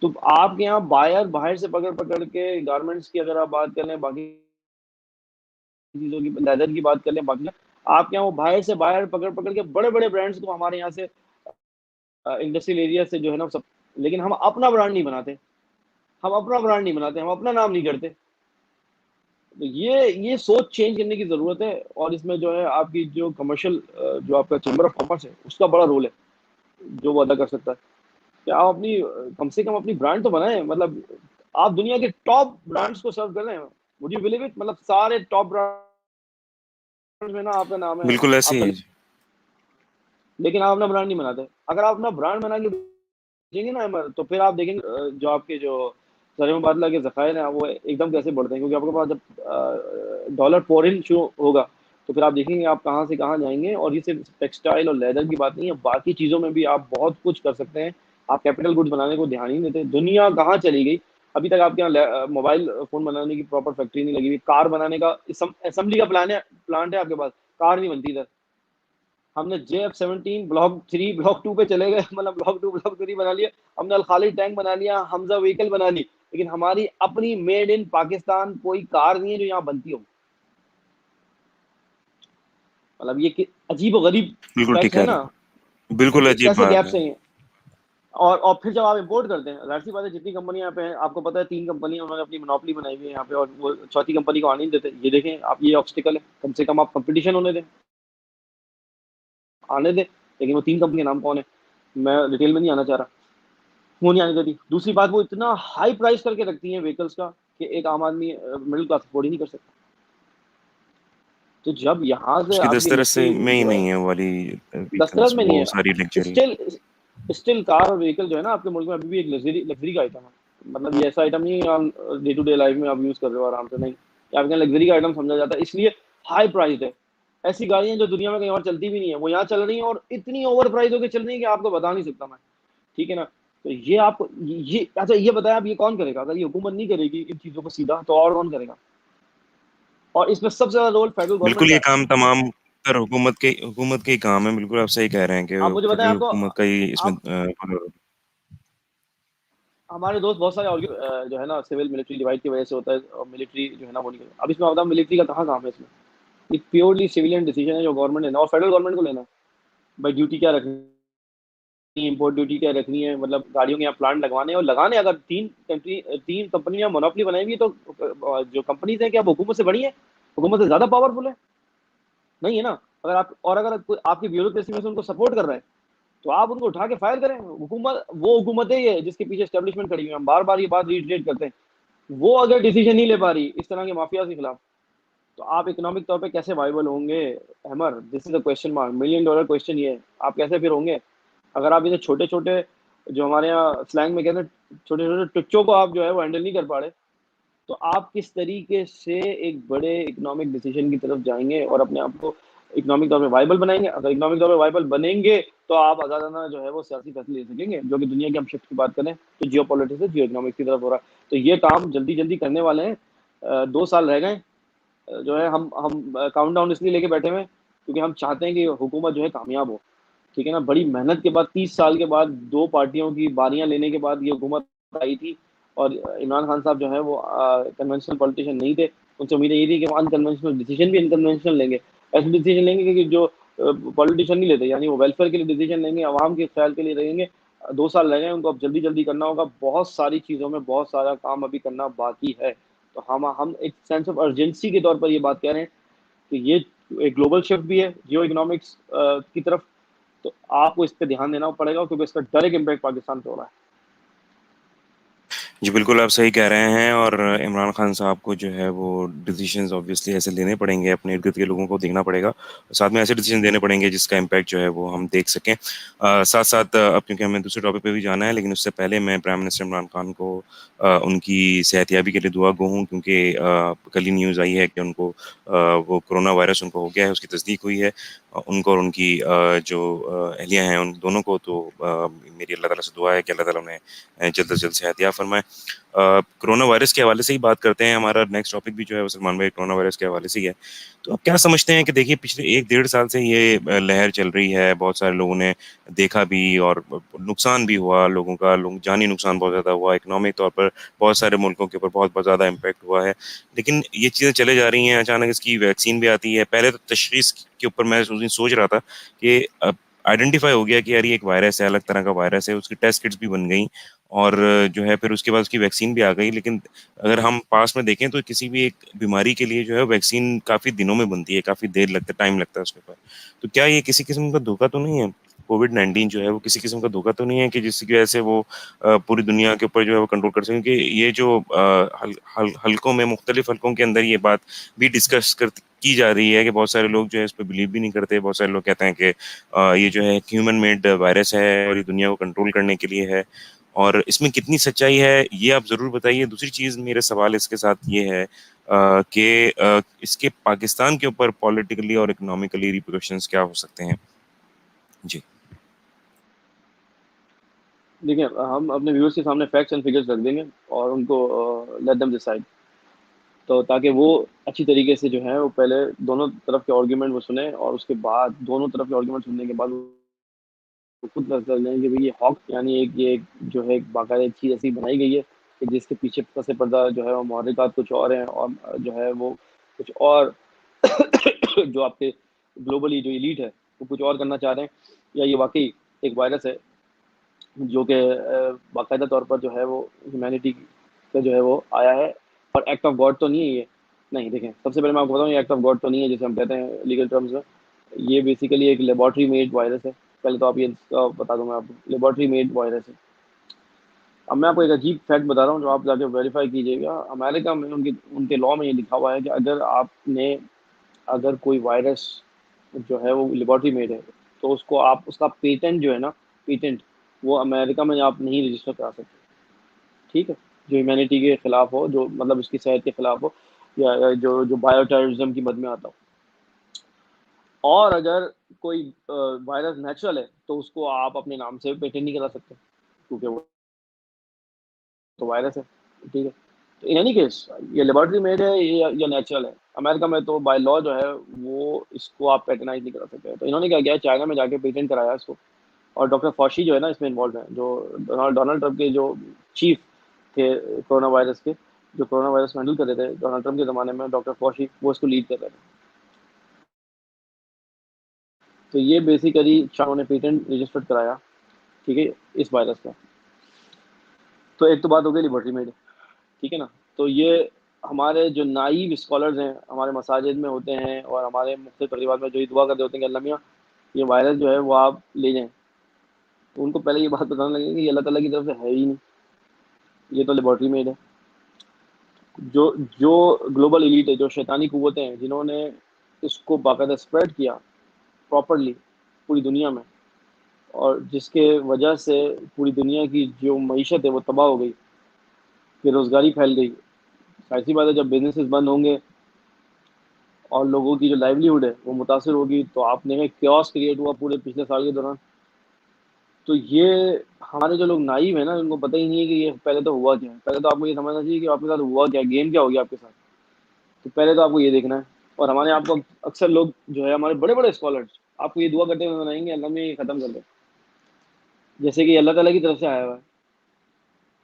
तो आपके यहाँ बायर बाहर से पकड़ पकड़ के गारमेंट्स की अगर आप बात कर लें, बाकी चीज़ों की, लेदर की बात कर लें, बाकी आपके यहाँ वो बाहर से बाहर पकड़ पकड़ के बड़े बड़े ब्रांड्स को हमारे यहाँ से इंडस्ट्रियल एरिया से जो है ना सब, लेकिन हम अपना ब्रांड नहीं बनाते, हम अपना ब्रांड नहीं बनाते, हम अपना नाम नहीं करते। तो ये सोच चेंज करने की जरूरत है, और इसमें जो है आपकी जो कमर्शियल जो आपका चैम्बर ऑफ कॉमर्स है उसका बड़ा रोल है जो वो अदा कर सकता है कि आप अपनी कम से कम अपनी ब्रांड तो बनाएं। मतलब आप दुनिया के टॉप ब्रांड्स को सर्व कर रहे हैं, वुड यू बिलीव इट? मतलब सारे टॉप ब्रांड्स में ना आपका नाम है, बिल्कुल ऐसे आपका, ही है। लेकिन आप अपना ब्रांड नहीं बनाते। अगर आप अपना ब्रांड बना के बेचेंगे ना अमर, तो फिर आप देखेंगे जो आपके जो जर मुबादला के ज़खायर हैं वो एकदम कैसे बढ़ते हैं, क्योंकि आपके पास जब डॉलर पोर इन शुरू होगा तो फिर आप देखेंगे आप कहाँ से कहाँ जाएंगे। और ये सिर्फ टेक्सटाइल और लेदर की बात नहीं है, बाकी चीज़ों में भी आप बहुत कुछ कर सकते हैं। आप कैपिटल गुड्स बनाने को ध्यान ही नहीं देते। दुनिया कहाँ चली गई? अभी तक आपके यहाँ मोबाइल फ़ोन बनाने की प्रॉपर फैक्ट्री नहीं लगी हुई, कार बनाने का असेंबली का प्लांट है आपके पास, कार नहीं बनती इधर। हमने JF-17 ब्लॉक 3 ब्लॉक 2 पे चले गए, मतलब ब्लॉक 2 ब्लॉक 3 बना लिया। हमने अल खालिद टैंक बना लिया, हमजा व्हीकल बना ली, लेकिन हमारी अपनी मेड इन पाकिस्तान कोई कार नहीं है जो यहाँ बनती हो। मतलब ये अजीब और गरीब बिल्कुल ठीक फैक्ट है कह ना, रहे हैं, बिल्कुल अजीब कैसे बात गैप्स है। हैं ये। और फिर जब आप इंपोर्ट करते हैं, जाहिर सी बात है जितनी कंपनियां यहाँ पे हैं, आपको पता है 3 कंपनियां उन्होंने अपनी मोनोपोली बनाई हुई है यहाँ पे, और वो चौथी कंपनी को आने नहीं देते। ये देखें आप, ये ऑब्स्टिकल है। कम से कम आप कंपटीशन होने दें, आने दें। लेकिन वो 3 कंपनी का नाम कौन है? मैं डिटेल में नहीं आना चाह रहा, वो नहीं आने देती। दूसरी बात, वो इतना हाई प्राइस करके रखती हैं व्हीकल्स का कि एक आम आदमी मिडिल क्लास अफोर्ड ही नहीं कर सकता। तो जब यहाँ से उसकी आपकी दस्तरस मिलिट्री में ही जो है, नहीं है वो वाली दस्तरस व्हीकल्स, में नहीं वो है, सारी लग्जरी। स्टिल स्टिल कार और व्हीकल जो है ना आपके मुल्क में अभी भी एक लग्जरी लग्जरी का आइटम है। मतलब ये ऐसा आइटम नहीं है आप डे टू डे लाइफ में आप यूज कर रहे हो आराम से, नहीं, ये आपके लग्जरी का आइटम समझा जाता है, इसलिए हाई प्राइस है। ऐसी गाड़ियां जो दुनिया में कहीं और चलती भी नहीं है वो यहाँ चल रही हैं, और इतनी ओवर प्राइस होकर चल रही है कि आपको बता नहीं सकता मैं। ठीक है ना? तो ये आपको ये अच्छा ये बताया, अब ये कौन करेगा? अगर ये हुकूमत नहीं करेगी इन चीजों को सीधा, तो और कौन करेगा? और इसमें सबसे ज्यादा रोल फेडरल गवर्नमेंट बिल्कुल का ये है। काम तमाम तर हुकूमत के ही काम है। बिल्कुल आप सही कह रहे हैं कि आप मुझे बताएं, फेडरल आपको हुकूमत का ही इसमें आप हमारे दोस्त बहुत सारे जो है ना सिविल मिलिट्री डिवाइड की वजह से होता है, और मिलिट्री जो है ना वो नहीं करता। अब इसमें बताओ मिलिट्री का कहाँ काम है इसमें? ये प्योरली सिविलियन डिसीजन है जो गवर्नमेंट लेना, और फेडरल गवर्नमेंट को लेना है। भाई ड्यूटी क्या रखनी है, इम्पोर्ट ड्यूटी क्या रखनी है, मतलब गाड़ियों के यहाँ प्लांट लगवाने हैं, और लगाने अगर तीन कंपनियां मोनोपोली बनाएंगी तो जो कंपनीज हैं क्या वो हुकूमत से बड़ी है, हुकूमत से ज्यादा पावरफुल है? नहीं है ना। अगर आपकी ब्यूरोक्रेसी में से उनको सपोर्ट कर रहे हैं, तो आप उनको उठा के फायर करें। हुकूमत वो हुकूमत है ये जिसके पीछे एस्टेब्लिशमेंट खड़ी हुई है। हम बार बार ये बात रीइटरेट करते हैं, वो अगर डिसीजन नहीं ले पा रही इस तरह के माफिया के खिलाफ, तो आप इकोनॉमिक तौर पे कैसे वाइबल होंगे? Hammer, this is the question mark, million dollar question ये है। आप कैसे फिर होंगे अगर आप इसे छोटे छोटे, जो हमारे यहाँ स्लैंग में कहते हैं, छोटे छोटे टुच्चों को आप जो है वो हैंडल नहीं कर पा रहे? तो आप किस तरीके से एक बड़े इकोनॉमिक डिसीजन की तरफ जाएंगे और अपने आप को इकोनॉमिक तौर पे वाइबल बनाएंगे? अगर इकोनॉमिक तौर पे वाइबल बनेंगे तो आप आजादाना जो है वो सियासी फैसले ले सकेंगे, जो कि दुनिया की हम शिफ्ट की बात करें तो जियो पॉलिटिक्स से जियो इकोनॉमिक्स की तरफ हो रहा है। तो ये काम जल्दी जल्दी करने वाले हैं। 2 साल रह गए। जो है हम काउंट डाउन इसलिए लेके बैठे हुए हैं क्योंकि हम चाहते हैं कि हुकूमत जो है कामयाब हो। ठीक है ना? बड़ी मेहनत के बाद 30 साल के बाद दो पार्टियों की बारियां लेने के बाद ये हुकूमत आई थी, और इमरान खान साहब जो है वो कन्वेंशनल पॉलिटिशियन नहीं थे। उनसे उम्मीदें ये थी कि वो अनकन्वेंशनल डिसीजन भी अनकन्वेंशनल लेंगे, ऐसे डिसीजन लेंगे कि जो पॉलिटिशियन नहीं लेते, यानी वो वेलफेयर के लिए डिसीजन लेंगे, आवाम के ख्याल के लिए रहेंगे। 2 साल रह गए उनको, अब जल्दी जल्दी करना होगा। बहुत सारी चीज़ों में बहुत सारा काम अभी करना बाकी है। तो हम एक सेंस ऑफ अर्जेंसी के तौर पर ये बात कह रहे हैं कि ये एक ग्लोबल शिफ्ट भी है जियो इकोनॉमिक्स की तरफ। तो आपको इस पे ध्यान देना पड़ेगा क्योंकि इसका डायरेक्ट इम्पैक्ट पाकिस्तान पे हो रहा है। जी, बिल्कुल आप सही कह रहे हैं। और इमरान खान साहब को जो है वो डिसीजंस ऑब्वियसली ऐसे लेने पड़ेंगे, अपने इर्द गिर्द के लोगों को देखना पड़ेगा, और साथ में ऐसे डिसीजन देने पड़ेंगे जिसका इम्पैक्ट जो है वो हम देख सकें। साथ साथ अब क्योंकि हमें दूसरे टॉपिक पे भी जाना है, लेकिन उससे पहले मैं प्राइम मिनिस्टर इमरान खान को उनकी सेहतयाबी के लिए दुआ गो हूँ, क्योंकि कल ही न्यूज़ आई है कि उनको वो कोरोना वायरस उनको हो गया है, उसकी तस्दीक हुई है। उनको और उनकी जो अहलिया हैं उन दोनों को, तो मेरी अल्लाह ताला से दुआ है कि अल्लाह ताला उन्हें जल्द से जल्द सेहतयाब फरमाए। कोरोना वायरस के हवाले से ही बात करते हैं। हमारा नेक्स्ट टॉपिक भी जो है वो सलमान भाई कोरोना वायरस के हवाले से ही है। तो आप क्या समझते हैं कि देखिए पिछले 1 डेढ़ साल से ये लहर चल रही है, बहुत सारे लोगों ने देखा भी, और नुकसान भी हुआ लोगों का, लोग जानी नुकसान बहुत ज़्यादा हुआ, इकोनॉमिक तौर पर बहुत सारे मुल्कों के ऊपर बहुत बहुत ज़्यादा इम्पैक्ट हुआ है। लेकिन ये चीज़ें चले जा रही हैं, अचानक इसकी वैक्सीन भी आती है। पहले तो तशखीस के ऊपर मैं उस दिन सोच रहा था कि आइडेंटिफाई हो गया कि यार ये एक वायरस है, अलग तरह का वायरस है, उसकी टेस्ट किट्स भी बन गई, और जो है फिर उसके बाद उसकी वैक्सीन भी आ गई। लेकिन अगर हम पास में देखें तो किसी भी एक बीमारी के लिए जो है वैक्सीन काफ़ी दिनों में बनती है, काफ़ी देर लगता है, टाइम लगता है उसके ऊपर। तो क्या ये किसी किस्म का धोखा तो नहीं है? कोविड-19 जो है वो किसी किस्म का धोखा तो नहीं है कि जिसकी वजह से वो पूरी दुनिया के ऊपर जो है वो कंट्रोल कर सकें? क्योंकि ये जो हलकों में, मुख्तलिफ हलकों के अंदर ये बात भी डिस्कस की जा रही है कि बहुत सारे लोग जो है इस पे बिलीव भी नहीं करते। बहुत सारे लोग कहते हैं कि ये जो है ह्यूमन मेड वायरस है और ये दुनिया को कंट्रोल करने के लिए है। और इसमें कितनी सच्चाई है ये आप ज़रूर बताइए। दूसरी चीज़, मेरा सवाल इसके साथ ये है कि इसके पाकिस्तान के ऊपर पॉलिटिकली और इकोनॉमिकली रिpercussions क्या हो सकते हैं? जी। देखिए, हम अपने व्यूअर्स के सामने फैक्ट्स एंड फिगर्स रख देंगे और उनको लेट देम डिसाइड, तो ताकि वो अच्छी तरीके से जो है वो पहले दोनों तरफ के आर्गुमेंट वो सुने, और उसके बाद दोनों तरफ के आर्गुमेंट सुनने के बाद वो खुद फैसला लें कि भाई ये हॉक, यानी एक जो है एक बाकायदा एक चीज़ ऐसी बनाई गई है कि जिसके पीछे पसे पर्दा जो है वो महर्रिकात कुछ और हैं, और जो है वो कुछ और जो आपके ग्लोबली जो एलीट है वो कुछ और करना चाह रहे हैं, या ये वाकई एक वायरस है जो कि बाकायदा तौर पर जो है वो ह्यूमैनिटी का जो है वो आया है, और एक्ट ऑफ गॉड तो नहीं है ये। नहीं, देखें, सबसे पहले मैं आपको बताऊँ, ये एक्ट ऑफ गॉड तो नहीं है जैसे हम कहते हैं लीगल टर्म्स में। ये बेसिकली एक लेबॉर्ट्री मेड वायरस है। पहले तो आप ये बता दूं मैं आपको, लेबॉर्ट्री मेड वायरस है। अब मैं आपको एक अजीब फैक्ट बता रहा हूँ जो आप जाके वेरीफाई कीजिएगा। अमेरिका में उनके उनके लॉ में ये लिखा हुआ है कि अगर आपने अगर कोई वायरस जो है वो लेबॉर्ट्री मेड है, तो उसको आप उसका पेटेंट जो है ना, पेटेंट वो अमेरिका में आप नहीं रजिस्टर करा सकते। ठीक है, जो ह्यूमैनिटी के खिलाफ हो, जो मतलब उसकी सेहत के खिलाफ हो, या जो जो बायो टेररिज्म की मद में आता हो। और अगर कोई वायरस नेचुरल है तो उसको आप अपने नाम से पेटेंट नहीं करा सकते, क्योंकि वो तो वायरस है। ठीक है, तो इन एनी केस ये लेबॉर्ट्री मेड है या नेचुरल है, अमेरिका में तो बाय लॉ जो है वो इसको आप पेटेंटाइज नहीं करा सकते। तो इन्होंने क्या किया, चाइना में जाके पेटेंट कराया इसको। और डॉक्टर फॉशी जो है ना इसमें इन्वॉल्व है, जो डोनाल्ड ट्रंप के जो चीफ थे कोरोना वायरस के, जो कोरोना वायरस हैंडल कर रहे थे डोनाल्ड ट्रंप के ज़माने में, डॉक्टर फॉशी वो इसको लीड कर रहे थे। तो ये बेसिकली चाइना ने पेटेंट रजिस्टर्ड कराया, ठीक है, इस वायरस का। तो एक तो बात हो गई लिबर्टी मेड, ठीक है ना। तो ये हमारे जो नाइव स्कॉलर्स हैं हमारे मसाजिद में होते हैं और हमारे मुख्तलिफ तकरीबात में जो ये दुआ करते होते हैं कि अल्लाह मियां ये वायरस जो है वो आप ले जाएं, तो उनको पहले ये बात बताने लगे कि ये अल्लाह ताला की तरफ से है ही नहीं, ये तो लेबॉर्ट्री मेड है। जो जो ग्लोबल एलीट है, जो शैतानी कुव्वतें हैं जिन्होंने इसको बाकायदा स्प्रेड किया प्रॉपरली पूरी दुनिया में, और जिसके वजह से पूरी दुनिया की जो मीशत है वो तबाह हो गई, बेरोज़गारी फैल गई। ऐसी बात है, जब बिजनेसेस बंद होंगे और लोगों की जो लाइवलीहुड है वो मुतासर होगी, तो आपने में क्योस क्रिएट हुआ पूरे पिछले साल के दौरान। तो ये हमारे जो लोग नाइव है ना, उनको पता ही नहीं है कि ये पहले तो हुआ क्या है। पहले तो आपको ये समझना चाहिए कि आपके साथ हुआ क्या, गेम क्या हो गया आपके साथ। तो पहले तो आपको ये देखना है। और हमारे आपको अक्सर लोग जो है हमारे बड़े बड़े स्कॉलर्स आपको ये दुआ करते हुए बनाएंगे अल्लाह में ये ख़त्म कर दे, जैसे कि अल्लाह ताला की तरफ से आया हुआ है।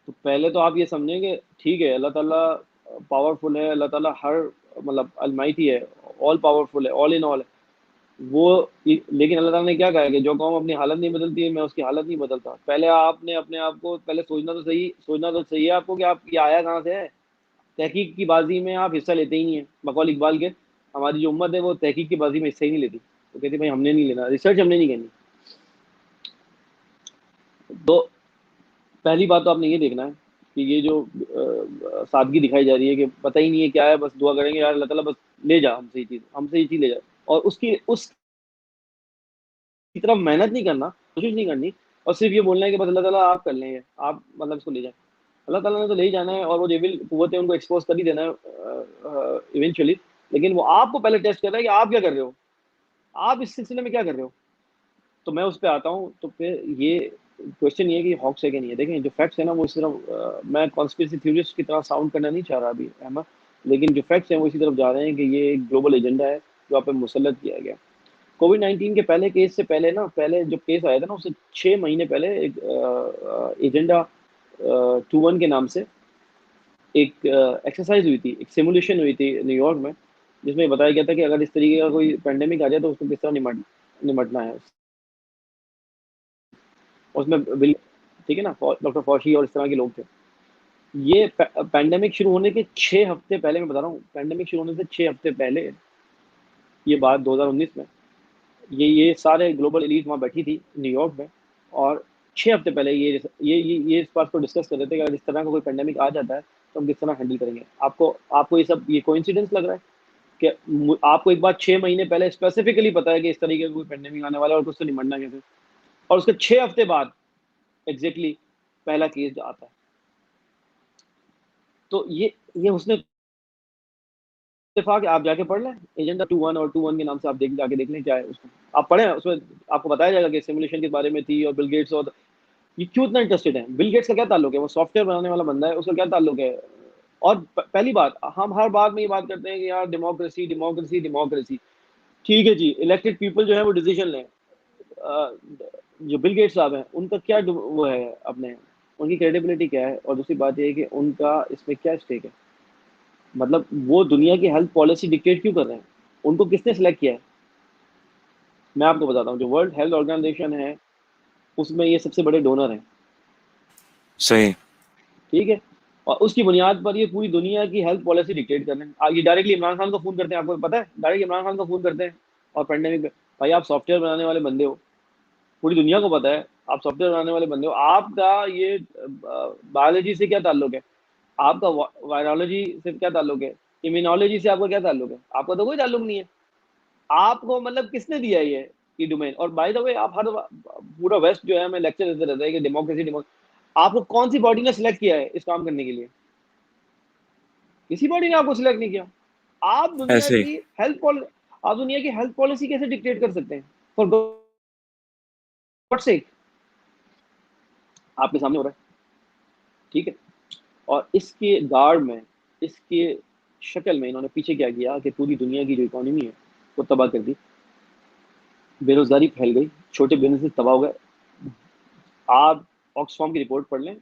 तो पहले तो आप ये समझें कि ठीक है, अल्लाह ताला पावरफुल है, अल्लाह ताला हर मतलब अलमाइटी है, ऑल पावरफुल है, ऑल इन ऑल है वो। लेकिन अल्लाह ताला ने क्या कहा है कि जो कौम अपनी हालत नहीं बदलती है मैं उसकी हालत नहीं बदलता। पहले आपने अपने आप को पहले सोचना तो सही है आपको कि आप ये आया कहाँ से है। तहकीक की बाजी में आप हिस्सा लेते ही नहीं है। बकौल इकबाल के, हमारी जो उम्मत है वो तहकीक की बाजी में हिस्सा ही नहीं लेती। तो कहती भाई हमने नहीं लेना, रिसर्च हमने नहीं करनी। तो पहली बात तो आपने ये देखना है कि ये जो सादगी दिखाई जा रही है कि पता ही नहीं है क्या है, बस दुआ करेंगे यार अल्लाह ताला बस ले जा हमसे ये चीज़ ले जा। और उसकी तरफ मेहनत नहीं करना, कोशिश नहीं करनी, और सिर्फ ये बोलना है कि बस अल्लाह ताला आप कर लेंगे, आप मतलब इसको ले जाए। अल्लाह ताला ने तो ले ही जाना है और वो डेविल कुव्वतें उनको एक्सपोज कर ही देना है इवेंचुअली। लेकिन वो आपको पहले टेस्ट कर रहा है कि आप क्या कर रहे हो, आप इस सिलसिले में क्या कर रहे हो। तो मैं उस पर आता हूँ। तो फिर ये क्वेश्चन ये है कि हॉक्स है कि नहीं है। देखें जो फैक्ट्स है ना वो इस तरफ मैं कॉन्स्पिरेसी थ्योरिस्ट की तरह साउंड करना नहीं चाह रहा अभी अहमद, लेकिन जो फैक्ट्स हैं वो इसी तरफ जा रहे हैं कि ये एक ग्लोबल एजेंडा है जो आप पे मुसल्लत किया गया। कोविड-19 के पहले केस से पहले ना, पहले जब केस आया था ना उससे 6 महीने पहले एक एजेंडा 21 के नाम से एक एक्सरसाइज हुई थी, एक सिमुलेशन हुई थी न्यूयॉर्क में, जिसमें बताया गया था कि अगर इस तरीके का कोई पेंडेमिक आ जाए तो उसको किस तरह निमटना है। उसमें बिल ठीक है ना, डॉक्टर फॉशी और इस तरह के लोग थे। ये पैंडेमिक शुरू होने के 6 हफ्ते पहले, मैं बता रहा हूँ, पैंडेमिक शुरू होने से 6 हफ्ते पहले, ये बात 2019 में, ये सारे ग्लोबल एलीट वहाँ बैठी थी न्यूयॉर्क में। और 6 हफ्ते पहले ये इस बात को डिस्कस कर रहे थे कि अगर इस तरह का कोई पेंडेमिक आ जाता है तो हम किस तरह हैंडल करेंगे। आपको आपको ये कोइंसिडेंस लग रहा है कि आपको एक बार 6 महीने पहले स्पेसिफिकली पता है कि इस तरीके का कोई पेंडेमिक आने वाला है और उससे निपटना कैसे, और उसके 6 हफ्ते बाद एग्जैक्टली पहला केस आता है। तो ये उसने इत्तेफाक है, आप जाके पढ़ लें एजेंडा 21 और 21 के नाम से, आप जाके देख लें क्या है उसमें। आप पढ़ें उसमें, आपको बताया जाएगा कि सिमुलेशन के बारे में थी और बिल गेट्स। और ये क्यों इतना इंटरेस्टेड है, बिल गेट्स का क्या ताल्लुक है, वो सॉफ्टवेयर बनाने वाला बंदा है, उसका क्या ताल्लुक है। और पहली बात, हम हर बात में ये बात करते हैं कि यार डेमोक्रेसी डेमोक्रेसी डेमोक्रेसी, ठीक है जी, इलेक्टेड पीपल जो है वो डिसीजन लें। जो बिल गेट्स साहब हैं उनका क्या वो है अपने, उनकी क्रेडिबिलिटी क्या है, और दूसरी बात ये है कि उनका इसमें क्या स्टेक है। मतलब वो दुनिया की हेल्थ पॉलिसी डिक्टेट क्यों कर रहे हैं, उनको किसने सेलेक्ट किया है। मैं आपको बताता हूँ, जो वर्ल्ड हेल्थ ऑर्गेनाइजेशन है उसमें ये सबसे बड़े डोनर हैं, सही। ठीक है। और उसकी बुनियाद पर ये पूरी दुनिया की हेल्थ पॉलिसी डिक्टेट कर रहे हैं। ये डायरेक्टली इमरान खान को फोन करते हैं, आपको पता है, डायरेक्ट इमरान खान को फोन करते हैं। और पेंडेमिक पे, भाई आप सॉफ्टवेयर बनाने वाले बंदे हो, पूरी दुनिया को पता है आप सॉफ्टवेयर बनाने वाले बंदे हो, आपका ये बायोलॉजी से क्या ताल्लुक है, आपका वायरोलॉजी से क्या ताल्लुक है, इम्यूनोलॉजी से आपका क्या ताल्लुक है, आपका तो कोई ताल्लुक नहीं है। आपको मतलब किसने दिया ये डोमेन? और बाय द वे आप हर पूरा वेस्ट जो है हमें लेक्चर देते रहता है कि डेमोक्रेसी, आपको कौन सी बॉडी ने सिलेक्ट किया है इस काम करने के लिए? किसी बॉडी ने आपको सिलेक्ट नहीं किया। आप दुनिया ऐसे ही। की आप दुनिया की हेल्थ पॉलिसी कैसे डिक्टेट कर सकते हैं फॉर गॉड सेक? आपके सामने हो रहा है, ठीक है। और इसके गार्ड में, इसके शक्ल में इन्होंने पीछे क्या किया कि पूरी दुनिया की जो इकोनॉमी है वो तबाह कर दी, बेरोजगारी फैल गई, छोटे बिजनेस तबाह हो गए। आप ऑक्सफार्म की रिपोर्ट पढ़ लें,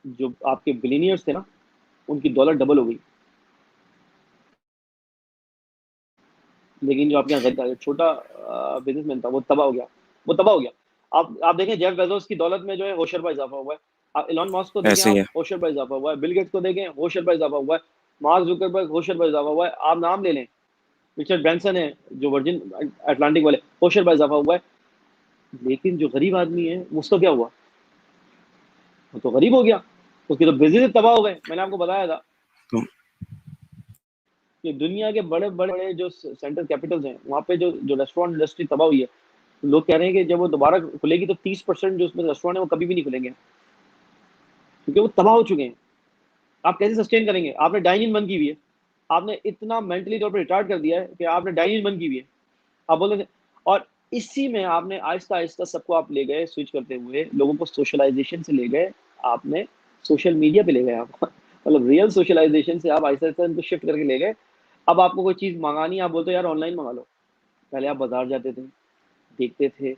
जो आपके बिलीनियर्स थे ना, उनकी दौलत डबल हो गई, लेकिन जो आपके यहाँ गरीब था, छोटा बिजनेसमैन था, वो तबाह हो गया, वो तबाह हो गया। आप देखें जेफ बेजोस की दौलत में जो है होशर पर इजाफा हुआ है। आप इलॉन मस्क को देखें, ऐसे ही आप है। होशर पर इजाफा हुआ है। बिल गेट्स को देखें, होशर पर इजाफा हुआ है। मार्क जुकरबर्ग, होशर पर इजाफा हुआ है। आप नाम ले लें, रिचर्ड ब्रांसन है जो वर्जिन अटलांटिक वाले, होशर पर इजाफा हुआ है। लेकिन जो गरीब आदमी है उसका क्या हुआ? वो तो गरीब हो गया, उसके तो बिजनेस तबाह हो गए। मैंने आपको बताया था तो कि दुनिया के बड़े बड़े बड़े जो सेंट्रल कैपिटल्स हैं, वहाँ पे जो जो रेस्टोरेंट इंडस्ट्री तबाह हुई है, लोग कह रहे हैं कि जब वो दोबारा खुलेगी तो 30% जो उसमें रेस्टोरेंट है वो कभी भी नहीं खुलेंगे, क्योंकि वो तबाह हो चुके हैं। आप कैसे सस्टेन करेंगे? आपने डाइन इन बंद की हुई है, आपने इतना मेंटली तौर पर रिटार्ड कर दिया है कि आपने डाइन इन बंद की हुई है। आप बोल रहे थे, और इसी में आपने आहिस्ता आहिस्ता सबको आप ले गए, स्विच करते हुए लोगों को सोशलाइजेशन से ले गए, आपने सोशल मीडिया पे ले गए आप मतलब रियल सोशलाइजेशन से आप आहिस्ता आहिस्ता इनको शिफ्ट करके ले गए। अब आपको कोई चीज़ मंगानी है, आप बोलते हो यार ऑनलाइन मंगा लो। पहले आप बाजार जाते थे, देखते थे,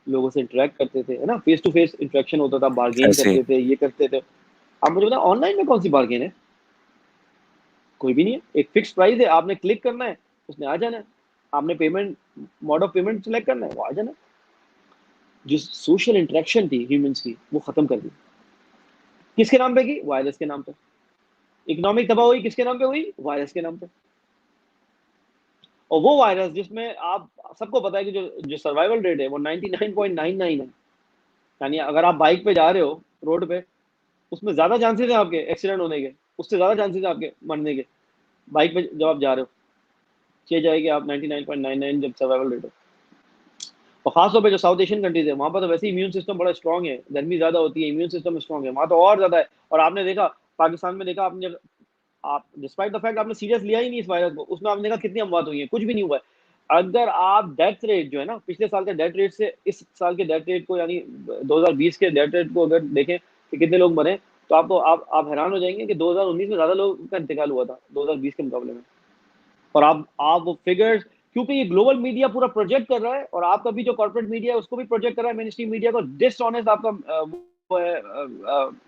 लोगों से इंटरेक्ट करते थे, है ना, फेस टू फेस इंटरेक्शन होता था, बार्गेन ऐसे ही। करते थे, ये करते थे। अब मुझे बताओ ऑनलाइन में कौन सी बार्गेन है? कोई भी नहीं है। एक फिक्स प्राइस है, आपने क्लिक करना है, उसने आ जाना है। आपने payment, mode of payment select करना है, वो आ जाना है। जो सोशल इंटरेक्शन थी ह्यूमंस की, वो खत्म कर दी। किसके नाम पे की? वायरस के नाम पे। इकोनॉमिक तबाह हुई किसके नाम पे हुई? वायरस के नाम पे। और वो वायरस जिसमें आप सबको पता है कि जो सर्वाइवल रेट है वो 99.99 है। यानी अगर आप बाइक पे जा रहे हो रोड पे, उसमें ज्यादा चांसेस है आपके एक्सीडेंट होने के, उससे ज्यादा चांसेस है आपके मरने के, बाइक पे जब आप जा रहे हो। चले जाएगी आप 99.99 जब सर्वाइवल रेट हो। और खासतौर पे जो साउथ एशियन कंट्रीज है, वहाँ पर तो वैसे ही इम्यून सिस्टम बड़ा स्ट्रॉग है, गर्मी ज्यादा होती है, इम्यून सिस्टम स्ट्रॉग है, वहाँ तो और ज्यादा है। और आपने देखा पाकिस्तान में, देखा आपने, आप डिस्पाइट द फैक्ट आपने सीरियस लिया ही नहीं इस वायरस को, उसमें आपने देखा कितनी अमवात हुई है, कुछ भी नहीं हुआ है। अगर आप डेथ रेट जो है ना, पिछले साल के डेथ रेट से इस साल के डेथ रेट को, यानी 2020 के डेथ रेट को अगर देखें कि कितने लोग मरे, तो आपको आप हैरान हो जाएंगे कि 2019 में ज्यादा लोगों का इंतकाल हुआ था 2020 के मुकाबले में। और आप वो फिगर्स, क्योंकि ये ग्लोबल मीडिया पूरा प्रोजेक्ट कर रहा है, और आपका भी जो कॉर्पोरेट मीडिया है उसको भी प्रोजेक्ट कर रहा है, मेन स्ट्रीम मीडिया को डिसऑनेस्ट आपका वो है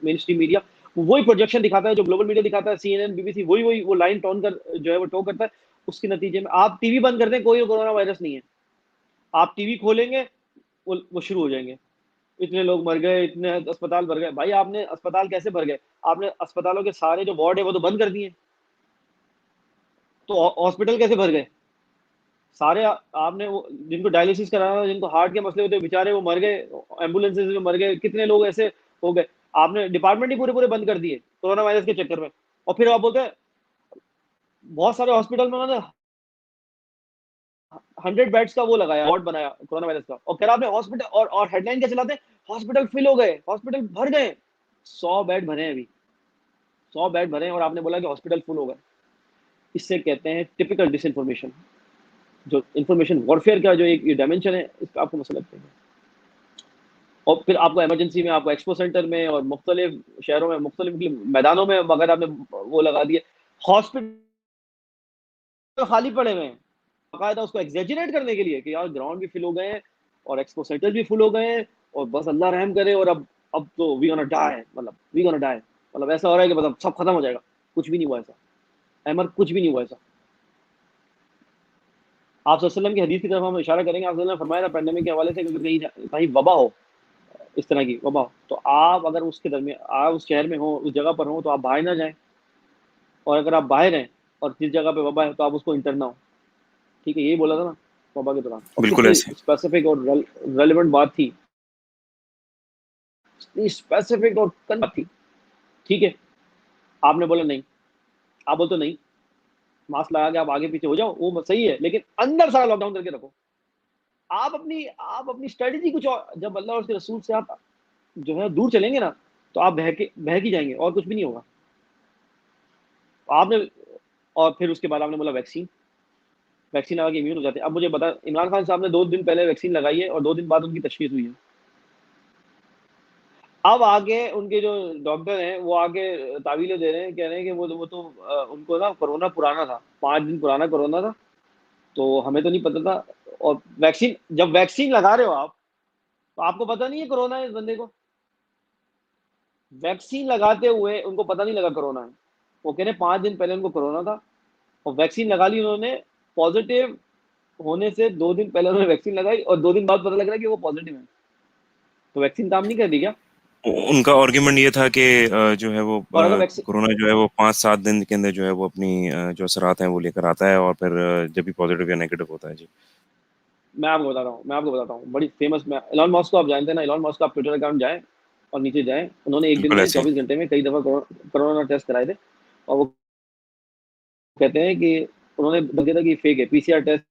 मेन स्ट्रीम मीडिया। वही प्रोजेक्शन दिखाता है जो ग्लोबल मीडिया दिखाता है, सीएनएन, बीबीसी, वही वही वो लाइन टोन कर जो है वो टो करता है। उसके नतीजे में आप टीवी बंद कर दें, कोई कोरोना वायरस नहीं है। आप टीवी खोलेंगे, वो शुरू हो जाएंगे, इतने लोग मर गए, इतने अस्पताल भर गए। भाई आपने अस्पताल कैसे भर गए? आपने अस्पतालों के सारे जो वार्ड है वो तो बंद कर दिए, तो हॉस्पिटल कैसे भर गए? सारे आपने वो जिनको डायलिसिस कराना, जिनको हार्ट के मसले होते बेचारे वो मर गए, एम्बुलेंसेज में मर गए, कितने लोग ऐसे हो गए। आपने डिपार्टमेंट ही पूरे पूरे बंद कर दिए कोरोना वायरस के चक्कर में। और फिर आप बोलते हैं बहुत सारे हॉस्पिटल में उन्होंने 100 बेड्स का वो लगाया, वार्ड बनाया कोरोना वायरस का, और कह रहा आपने हॉस्पिटल, और हेडलाइन क्या चलाते हैं? हॉस्पिटल फिल हो गए, हॉस्पिटल भर गए। 100 बेड भरे हैं अभी, 100 बेड भरे हैं, और आपने बोला कि हॉस्पिटल फुल हो गए। इससे कहते हैं टिपिकल डिस इन्फॉर्मेशन। जो इन्फॉर्मेशन वॉरफेयर का जो एक डायमेंशन है, इसका आपको मसला लगता है। और फिर आपको इमरजेंसी में, आपको एक्सपो सेंटर में और मुख्तलिफ शहरों में, मुख्तलिफ मैदानों में अगर आपने वो लगा दिए, हॉस्पिटल खाली पड़े हुए हैं, बाकायदा उसको एग्जेजरेट करने के लिए कि यार ग्राउंड भी फिल हो गए हैं और एक्सपो सेंटर भी फुल हो गए हैं, और बस अल्लाह रहम करे, और अब तो वी गोना डाई, मतलब वी गोना डाई, मतलब ऐसा हो रहा है कि मतलब सब खत्म हो जाएगा। कुछ भी नहीं हुआ ऐसा, अहमद, कुछ भी नहीं हुआ ऐसा। आप वसल्लम की हदीस की तरफ हम इशारा करेंगे। आप वसल्लम ने फरमाया था पेंडेमिक के हवाले से कि कहीं कहीं वबा हो, इस तरह की वबा, तो आप अगर उसके दरमियान, आप उस शहर में हो, उस जगह पर हो, तो आप बाहर ना जाएं। और अगर आप बाहर हैं और जिस जगह पे वबा है तो आप उसको इंटर ना हो। ठीक है, यही बोला था ना वबा के दौरान। और बिल्कुल कितनी ऐसे। स्पेसिफिक और रेलिवेंट बात थी, इतनी स्पेसिफिक और बात थी। ठीक है, आपने बोला नहीं, आप बोलते नहीं, मास्क लगा के आप आगे पीछे हो जाओ, वो सही है, लेकिन अंदर सारा लॉकडाउन करके रखो। आप अपनी स्ट्रेटेजी कुछ और, जब अल्लाह और उसके रसूल से आप जो है दूर चलेंगे ना, तो आप बहक ही जाएंगे और कुछ भी नहीं होगा। आपने और फिर उसके बाद आपने बोला वैक्सीन, वैक्सीन लगा के इम्यून हो जाते हैं। अब मुझे बता, इमरान खान साहब ने 2 दिन पहले वैक्सीन लगाई है और 2 दिन बाद उनकी तशखीस हुई है। अब आगे उनके जो डॉक्टर हैं वो आगे तावीलें दे रहे हैं, कह रहे हैं कि वो तो उनको ना कोरोना पुराना था, 5 दिन पुराना कोरोना था, तो हमें तो नहीं पता था। और वैक्सीन, जब वैक्सीन लगा रहे हो आप, तो आपको पता नहीं है कोरोना है इस बंदे को। वैक्सीन लगाते हुए उनको पता नहीं लगा कोरोना है। वो कह रहे 5 दिन पहले उनको कोरोना था और वैक्सीन लगा ली उन्होंने, पॉजिटिव होने से 2 दिन पहले उन्होंने वैक्सीन लगाई और 2 दिन बाद पता लग रहा है कि वो पॉजिटिव है। तो वैक्सीन काम नहीं कर रही क्या? उनका आर्ग्यूमेंट ये था कि जो है वो और अगर वैक्सीन, कोरोना जो है वो 5-7 दिन के अंदर जो है वो अपनी जो असरात हैं वो लेकर आता है, और फिर जब भी पॉजिटिव या नेगेटिव होता है। जी मैं आपको बताता हूँ बड़ी फेमस, मैं एलॉन मस्क को आप जानते हैं ना, एलॉन मस्क का आप ट्विटर अकाउंट जाएं और नीचे जाएं, उन्होंने एक दिन बिल्कुल में ऐसे ही। 24 घंटे में कई दफा कोरोना टेस्ट कराए थे। और वो कहते हैं कि उन्होंने बोला था कि फेक है, पीसीआर टेस्ट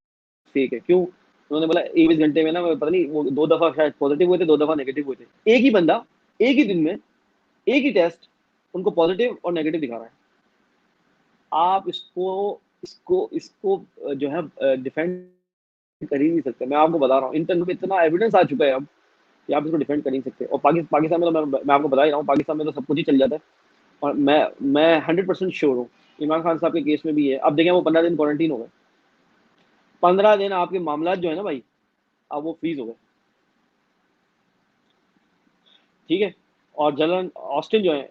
फेक है। क्यों? उन्होंने बोला 21 घंटे में ना, पता नहीं वो 2 दफा शायद पॉजिटिव हुए थे, 2 दफा नेगेटिव हुए थे। एक ही बंदा एक ही दिन में एक ही टेस्ट उनको पॉजिटिव और नेगेटिव दिखा रहा है। आप इसको इसको इसको जो है डिफेंड कर ही नहीं सकते। मैं आपको बता रहा हूँ, इंटरनेट पे इतना एविडेंस आ चुका है अब कि आप इसको डिफेंड कर नहीं सकते। और पाकिस्तान में तो मैं आपको बता ही रहा हूँ, पाकिस्तान में तो सब कुछ ही चल जाता है। और मैं 100% श्योर हूँ, इमरान खान साहब के केस में भी है। अब देखें, वो 15 दिन क्वारंटीन हो गए, 15 दिन आपके मामला जो है ना भाई, अब वो फ्रीज हो गए। ठीक है। और जलन ऑस्टिन जो है,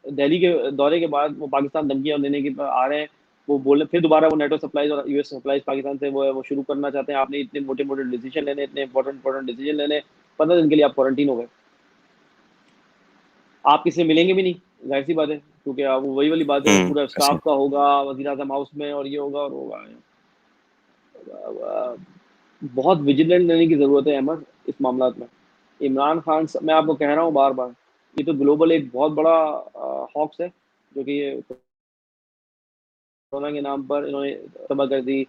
दिल्ली के दौरे के बाद वो पाकिस्तान धमकियां देने के आ रहे हैं। वो बोले फिर दोबारा वो नेटो सप्लाईज और यूएस सप्लाईज पाकिस्तान से वो शुरू करना चाहते हैं। आपने इतने मोटे मोटे डिसीजन लेने, इतने इंपॉर्टेंट डिसीजन लेने, 15 दिन के लिए आप क्वारंटीन हो गए। आप किसी से मिलेंगे भी नहीं, जाहिर सी बात है, क्योंकि आप वही वाली बात है, पूरा ऐसे ही। स्टाफ का होगा वजीर आजम हाउस में, और ये होगा और वो होगा। बहुत विजिलेंट रहने की जरूरत है अहमद इस मामला में। मैं आपको कह रहा हूँ बार बार, ये तो ग्लोबल एक बहुत बड़ा हॉक्स है, जो कि ये कोरोना के नाम पर इन्होंने तबाह कर दी।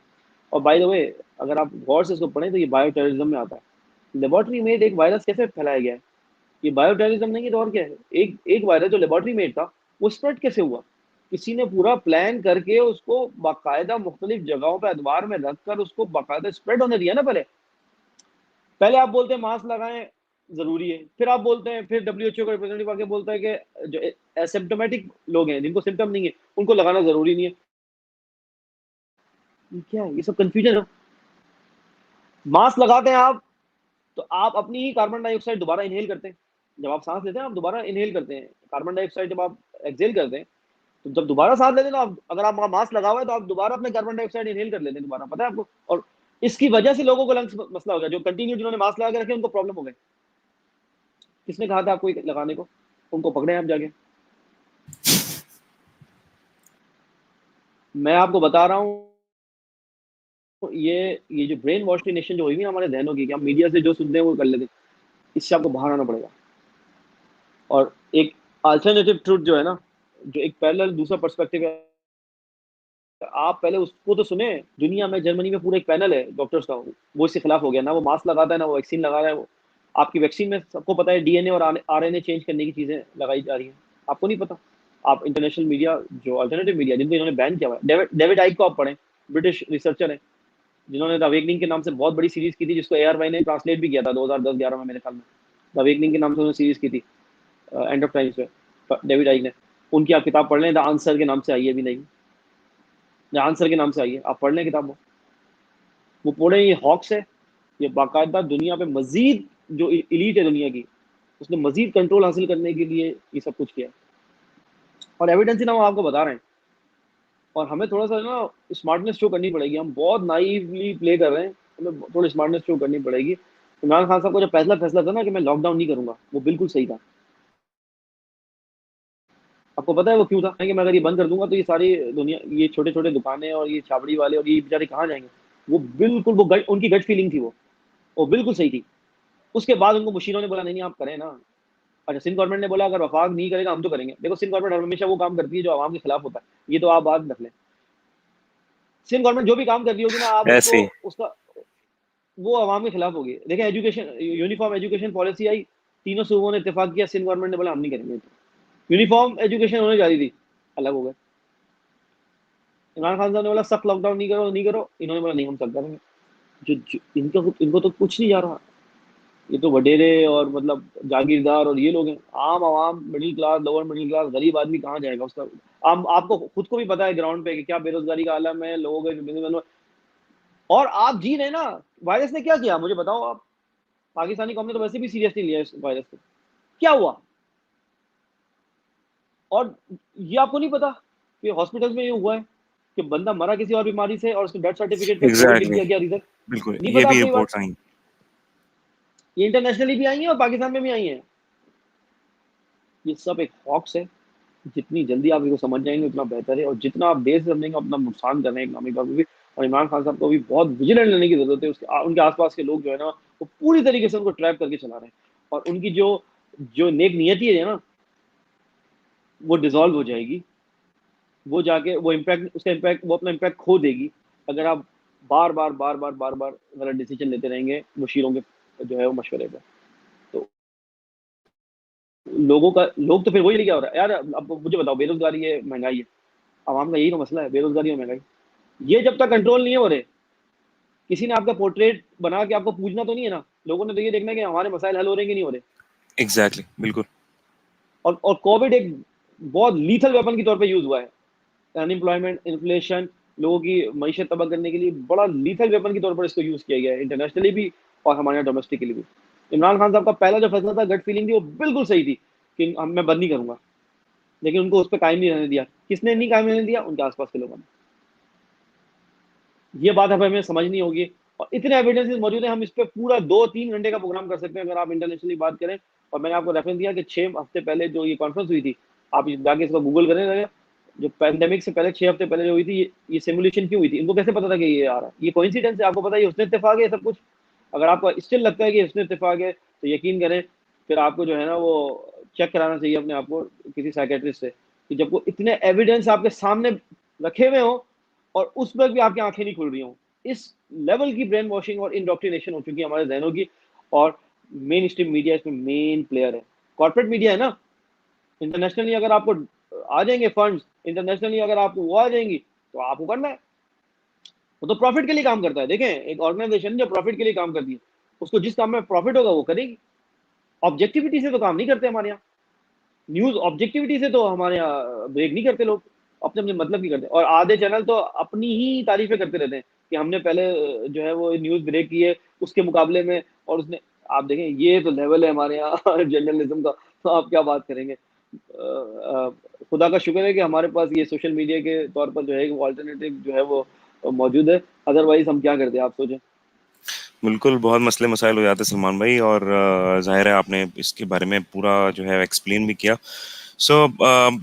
और बाय द वे, अगर आप गौर से इसको पढ़ें तो ये बायो टेररिज्म में आता है। लेबोरेटरी में एक वायरस कैसे फैलाया गया है? ये बायो टेररिज्म नहीं है तो और क्या है? एक एक वायरस जो लेबोरेटरी में था, वो स्प्रेड कैसे हुआ? किसी ने पूरा प्लान करके उसको बाकायदा मुख्तलिफ जगहों पर अदवार में रखकर उसको बाकायदा स्प्रेड होने दिया ना। पहले पहले आप बोलते हैं मास्क लगाएं जरूरी है, फिर आप बोलते हैं, फिर डब्ल्यूएचओ का रिप्रेजेंटेटिव आके बोलता है कि जो एसिम्टोमेटिक लोग हैं, जिनको सिम्टम नहीं है, उनको लगाना जरूरी नहीं है। ये क्या है? ये सब कंफ्यूजन है। मास्क लगाते हैं आप, तो आप अपनी ही कार्बन डाइऑक्साइड दोबारा इनहेल करते हैं। जब आप सांस लेते हैं, आप दोबारा इनहेल करते हैं कार्बन डाइऑक्साइड। जब आप एक्सहेल करते हैं, तो जब दोबारा सांस लेते हैं, तो आप, अगर आप मास्क लगा हुआ है, तो आप दोबारा अपने कार्बन डाइऑक्साइड इनहेल कर लेते हैं दोबारा, पता है आपको। और इसकी वजह से लोगों को लंग्स मसला हो गया, जो कंटिन्यू जिन्होंने मास्क लगा के रखे उनको प्रॉब्लम हो गई। किसने कहा था आपको लगाने को? उनको पकड़े आप जाके। मैं आपको बता रहा हूँ, ये जो ब्रेन वॉशिनेशन जो हुई है हमारे जहनों की, कि हम मीडिया से जो सुनते हैं वो कर लेते हैं, इससे आपको बाहर आना पड़ेगा। और एक अल्टरनेटिव ट्रूथ जो है ना, जो एक पैरेलल दूसरा पर्सपेक्टिव है, आप पहले उसको तो सुने। दुनिया में, जर्मनी में पूरा एक पैनल है डॉक्टर्स का, वो इसके खिलाफ हो गया ना। वो मास्क लगाता है ना वो वैक्सीन लगा रहा है। वो आपकी वैक्सीन में सबको पता है डीएनए और आरएनए चेंज करने की चीजें लगाई जा रही हैं, आपको नहीं पता। आप इंटरनेशनल मीडिया, जो अल्टरनेटिव मीडिया जिनको इन्होंने बैन किया हुआ है, डेविड आइक को आप पढ़ें, ब्रिटिश रिसर्चर है, जिन्होंने द अवेकनिंग के नाम से बहुत बड़ी सीरीज की थी, जिसको एआर वाई ने ट्रांसलेट भी किया था 2010-11 में मेरे ख्याल में। द अवेकनिंग के नाम से उन्होंने सीरीज की थी एंड ऑफ टाइम्स पे, डेविड आइक ने। उनकी आप किताब पढ़ लें, द आंसर के नाम से आई है, अभी नहीं, द आंसर के नाम से आई है, आप पढ़ लें किताब। वो पढ़े, ये हॉक्स है। ये बाकायदा दुनिया पे मजीद, जो इलीट है दुनिया की, उसने मजीद कंट्रोल हासिल करने के लिए ये सब कुछ किया है। और एविडेंस ही ना, वो आपको बता रहे हैं। और हमें थोड़ा सा ना स्मार्टनेस शो करनी पड़ेगी। हम बहुत नाइवली प्ले कर रहे हैं, हमें थोड़ी स्मार्टनेस शो करनी पड़ेगी। इमरान खान साहब को जो फैसला था ना कि मैं लॉकडाउन नहीं करूंगा, वो बिल्कुल सही था। आपको पता है वो क्यों था? कि मैं अगर ये बंद कर दूंगा तो ये सारी दुनिया, ये छोटे छोटे दुकानें और ये छाबड़ी वाले और ये बेचारे कहाँ जाएंगे? वो बिल्कुल, उनकी गट फीलिंग थी, वो बिल्कुल सही थी। उसके बाद उनको मुशीरों ने बोला नहीं नहीं आप करें ना। अच्छा, सिंध गवर्नमेंट ने बोला अगर वफाक नहीं करेगा हम तो करेंगे। देखो, सिंध गवर्नमेंट हमेशा वो काम करती है जो आवाम के खिलाफ होता है, ये तो आप बात रख लें। सिंध गवर्नमेंट जो भी काम कर रही होगी ना, आप ऐसे उसको उसका वो आवाम के खिलाफ होगी। देखें, एजुकेशन, यूनिफॉर्म एजुकेशन पॉलिसी आई, तीनों सूबों ने इत्तेफाक किया, सिंध गवर्नमेंट ने बोला हम नहीं करेंगे। तो यूनिफॉर्म एजुकेशन होने जा रही थी, अलग हो गए। इमरान खान साहब ने बोला सख्त लॉकडाउन नहीं करो, नहीं करो, इन्होंने बोला नहीं हम सब करेंगे। इनको तो कुछ नहीं जा रहा। ये तो वडेरे और मतलब जागीरदार और ये लोग हैं। आम आवाम, middle class, lower middle class, गरीब आदमी कहाँ जाएगा उसका? आम आपको खुद को भी पता है ग्राउंड पे कि क्या बेरोजगारी का आलम है, लोगों के businessmen और आप जी रहे ना। वायरस ने क्या किया मुझे बताओ आप? पाकिस्तानी कौम ने तो वैसे भी सीरियसली लिया इस वायरस को। क्या हुआ? और ये आपको नहीं पता कि हॉस्पिटल में ये हुआ है कि बंदा मरा किसी और बीमारी से और उसके डेथ सर्टिफिकेट पे कोविड लिख एग्जैक्टली दिया गया रीजन। बिल्कुल, नहीं ये पता भी आपको ये बात? रिपोर्ट्स आई। ये इंटरनेशनली भी आई है और पाकिस्तान में भी आई है। ये सब एक हॉक्स है। जितनी जल्दी आप इसको समझ जाएंगे उतना बेहतर है, और जितना आप देर से समझेंगे अपना नुकसान कर रहे हैं इकनॉमिक तौर पर भी। और इमरान खान साहब को भी बहुत विजिलेंट रहने की जरूरत है। उनके आसपास के लोग जो है ना, वो पूरी तरीके से उनको ट्रैप करके चला रहे हैं। और उनकी जो जो नेक नियति है ना, वो डिसॉल्व हो जाएगी। वो जाके वो इम्पैक्ट, उसका इम्पैक्ट, वो अपना इम्पैक्ट खो देगी अगर आप बार बार गलत डिसीजन लेते रहेंगे मुशीरों के जो है वो मशवरे पर। तो लोग तो फिर वही क्या हो रहा है यार। अब मुझे बताओ, बेरोजगारी है, महंगाई है, आवाम का यही तो मसला है, बेरोजगारी और महंगाई। ये जब तक कंट्रोल नहीं हो रहे, किसी ने आपका पोर्ट्रेट बना के आपको पूछना तो नहीं है ना। लोगों ने तो ये देखना है कि हमारे मसाइल हल हो रहे हैं कि नहीं हो रहे। एग्जैक्टली बिल्कुल। और कोविड एक बहुत लीथल वेपन के तौर पे यूज हुआ है। अनएम्प्लॉयमेंट, इन्फ्लेशन, लोगों की मईशत तबाह करने के लिए बड़ा लीथल वेपन के तौर पर इसको यूज किया गया है, इंटरनेशनली भी और हमारे यहाँ डोमेस्टिकली भी। इमरान खान साहब का पहला जो फैसला था, गट फीलिंग थी, वो बिल्कुल सही थी कि मैं बंद नहीं करूंगा। लेकिन उनको उस पर कायम नहीं रहने दिया। किसने नहीं कायम रहने दिया? उनके आसपास के लोगों ने। ये बात अब हमें समझनी होगी। और इतने एविडेंसेस मौजूद है, हम इस पर पूरा 2-3 घंटे का प्रोग्राम कर सकते हैं अगर आप इंटरनेशनली बात करें। और मैंने आपको रेफरेंस दिया कि 6 हफ्ते पहले जो ये कॉन्फ्रेंस हुई थी, आप जाके इसको गूगल करें, जो पैंडेमिक से पहले 6 हफ्ते पहले जो हुई थी, ये सिमुलेशन क्यों हुई थी? इनको कैसे पता था कि ये आ रहा है? ये कोइंसिडेंस है? आपको पता है ये उसने इत्तेफाक है सब कुछ? अगर आपको स्टिल लगता है कि उसने इत्तेफाक है तो यकीन करें, फिर आपको जो है ना वो चेक कराना चाहिए अपने आप को किसी साइकेट्रिस्ट से, कि जब वो इतने एविडेंस आपके सामने रखे हुए हो और उस पर भी आपकी आंखें नहीं खुल रही हो। इस लेवल की ब्रेन वॉशिंग और इंडोक्ट्रिनेशन हो चुकी है हमारे जहनों की। और मेन स्ट्रीम मीडिया इसमें मेन प्लेयर है, कॉर्पोरेट मीडिया है ना। इंटरनेशनली अगर आपको आ जाएंगे फंड्स, इंटरनेशनली अगर आपको वो आ जाएंगी, तो आपको करना है। वो तो प्रॉफिट के लिए काम करता है। देखें, एक ऑर्गेनाइजेशन जो प्रॉफिट के लिए काम करती है, उसको जिस काम में प्रॉफिट होगा वो करेगी। ऑब्जेक्टिविटी से तो काम नहीं करते हमारे यहाँ। न्यूज ऑब्जेक्टिविटी से तो हमारे यहाँ ब्रेक नहीं करते लोग, अपने अपने मतलब की करते हैं। और आधे चैनल तो अपनी ही तारीफें करते रहते हैं कि हमने पहले जो है वो न्यूज ब्रेक की है उसके मुकाबले में, और उसने, आप देखें ये तो लेवल है हमारे यहाँ जर्नलिज्म का। तो आप क्या बात करेंगे? खुदा का शुक्र है कि हमारे पास ये सोशल मीडिया के तौर पर जो है वो अल्टरनेटिव जो है वो मौजूद है। अदरवाइज हम क्या करते, आप सोचें। बिल्कुल, बहुत मसले मसाइल हो जाते हैं सलमान भाई, और ज़ाहिर है आपने इसके बारे में पूरा जो है एक्सप्लेन भी किया। सो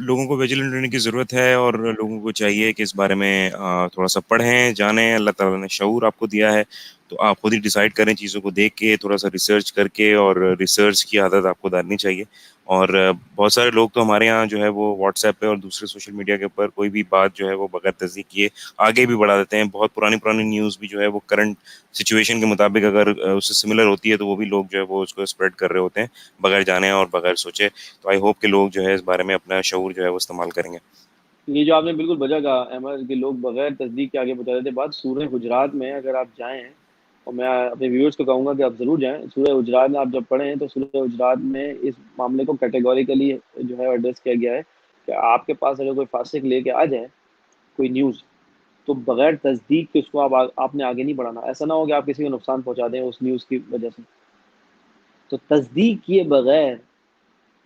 लोगों को विजिलेंट रहने की ज़रूरत है, और लोगों को चाहिए कि इस बारे में थोड़ा सा पढ़ें, जानें। अल्लाह ताला ने शऊर आपको दिया है, तो आप खुद ही डिसाइड करें चीज़ों को देख के, थोड़ा सा रिसर्च करके, और रिसर्च की आदत आपको डालनी चाहिए। और बहुत सारे लोग तो हमारे यहाँ जो है वो व्हाट्सएप पे और दूसरे सोशल मीडिया के ऊपर कोई भी बात जो है वो बगैर तस्दीक किए आगे भी बढ़ा देते हैं। बहुत पुरानी पुरानी न्यूज़ भी जो है वो करंट सिचुएशन के मुताबिक अगर उससे सिमिलर होती है, तो वो भी लोग जो है वो उसको स्प्रेड कर रहे होते हैं बगैर जाने और बगैर सोचे। तो आई होप कि लोग जो है इस बारे में अपना शऊर जो है वो इस्तेमाल करेंगे। ये जो आपने बिल्कुल वजह कहा अहमद, कि लोग बगैर तस्दीक के आगे पहुंचा देते बात। सूरह हुजरात में अगर आप जाएं, और मैं अपने व्यूअर्स को कहूंगा कि आप ज़रूर जाएं, सूरह हुजरात में आप जब पढ़ें तो सूरह हुजरात में इस मामले को कैटेगोरिकली जो है एड्रेस किया गया है कि आपके पास अगर कोई फासिक लेके आ जाए कोई न्यूज़, तो बगैर तस्दीक के उसको आपने आगे नहीं बढ़ाना। ऐसा ना हो कि आप किसी को नुकसान पहुंचा दें उस न्यूज़ की वजह से। तो तस्दीक किए बगैर,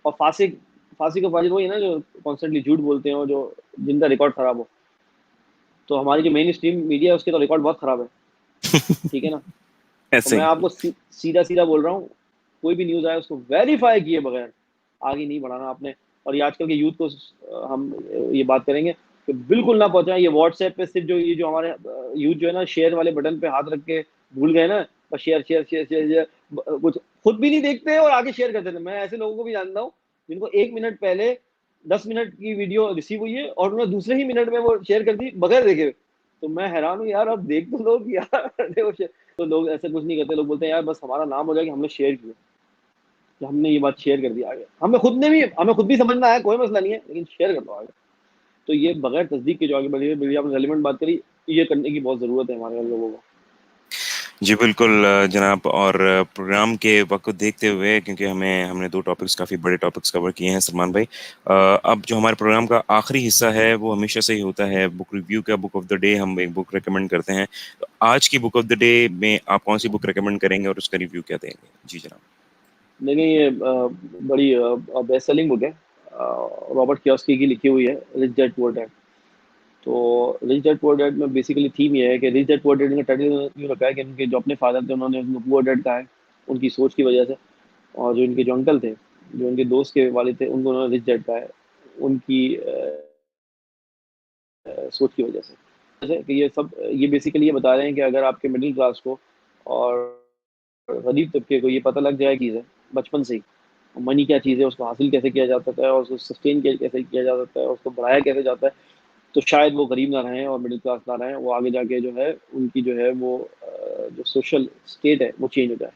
और फासिक, फासिक और फाजिर वही है ना जो कॉन्स्टेंटली झूठ बोलते हैं और जो जिनका रिकॉर्ड खराब हो। तो हमारी जो मेन स्ट्रीम मीडिया है उसके तो रिकॉर्ड बहुत खराब है, ठीक है ना। तो ऐसे मैं ही। आपको सीधा सीधा बोल रहा हूँ, कोई भी न्यूज़ आए उसको वेरीफाई किए बगैर आगे नहीं बढ़ाना आपने। और ये आजकल के यूथ को हम ये बात करेंगे कि बिल्कुल ना पहुंचाएं। ये व्हाट्सएप पे सिर्फ जो ये जो हमारे यूथ जो है ना, शेयर वाले बटन पे हाथ रख के भूल गए ना, बस share share share share share, कुछ खुद भी नहीं देखते और आगे शेयर करते थे। मैं ऐसे लोगों को भी जानता हूँ जिनको 1 मिनट पहले 10 मिनट की वीडियो रिसीव हुई है और उन्होंने दूसरे ही मिनट में वो शेयर कर दी बगैर देखे हुए। तो मैं हैरान हूँ यार, अब देख तो लोग यार देखो तो लोग ऐसे कुछ नहीं करते, लोग बोलते हैं यार बस हमारा नाम हो जाए कि हमने शेयर किया, कि हमने ये बात शेयर कर दी आगे, हमें खुद भी समझना है, कोई मसला नहीं है, लेकिन शेयर कर दो आगे। तो ये बगैर तस्दीक के जो आगे बढ़ी है, बल्कि आपने रेलिवेंट बात करी, ये करने की बहुत ज़रूरत है हमारे लोगों को। जी बिल्कुल जनाब। और प्रोग्राम के वक्त को देखते हुए, क्योंकि हमने दो टॉपिक्स, काफ़ी बड़े टॉपिक्स कवर किए हैं सलमान भाई, अब जो हमारे प्रोग्राम का आखिरी हिस्सा है वो हमेशा से ही होता है बुक रिव्यू का। बुक ऑफ द डे हम एक बुक रेकमेंड करते हैं। तो आज की बुक ऑफ द डे में आप कौन सी बुक रेकमेंड करेंगे और उसका रिव्यू क्या देंगे? जी जनाब। देखिए ये बड़ी बेस्ट सेलिंग बुक है, रॉबर्ट कियोसाकी की लिखी हुई है, रिच डैड पुअर डैड। तो रिच डैड पुअर डैड में बेसिकली थीम ये है कि रिच डैड पुअर डैड का टाइटल यूँ रखा है कि उनके जो अपने फादर थे उन्होंने उनको पुअर डैड कहा है उनकी सोच की वजह से, और जो इनके जो अंकल थे, जो इनके दोस्त के वालिद थे, उनको उन्होंने रिच डैड कहा है उनकी सोच की वजह से। जैसे कि ये बेसिकली ये बता रहे हैं कि अगर आपके मिडिल क्लास को और गरीब तबके को ये पता लग जाए चीज़ है बचपन से ही, मनी क्या चीज़ है, उसको हासिल कैसे किया जा सकता है, और उसको सस्टेन कैसे किया जा सकता है, उसको बढ़ाया कैसे जाता है, तो शायद वो गरीब ना रहें और मिडिल क्लास ना रहें, वो आगे जाके जो है उनकी जो है वो जो सोशल स्टेट है वो चेंज हो जाए।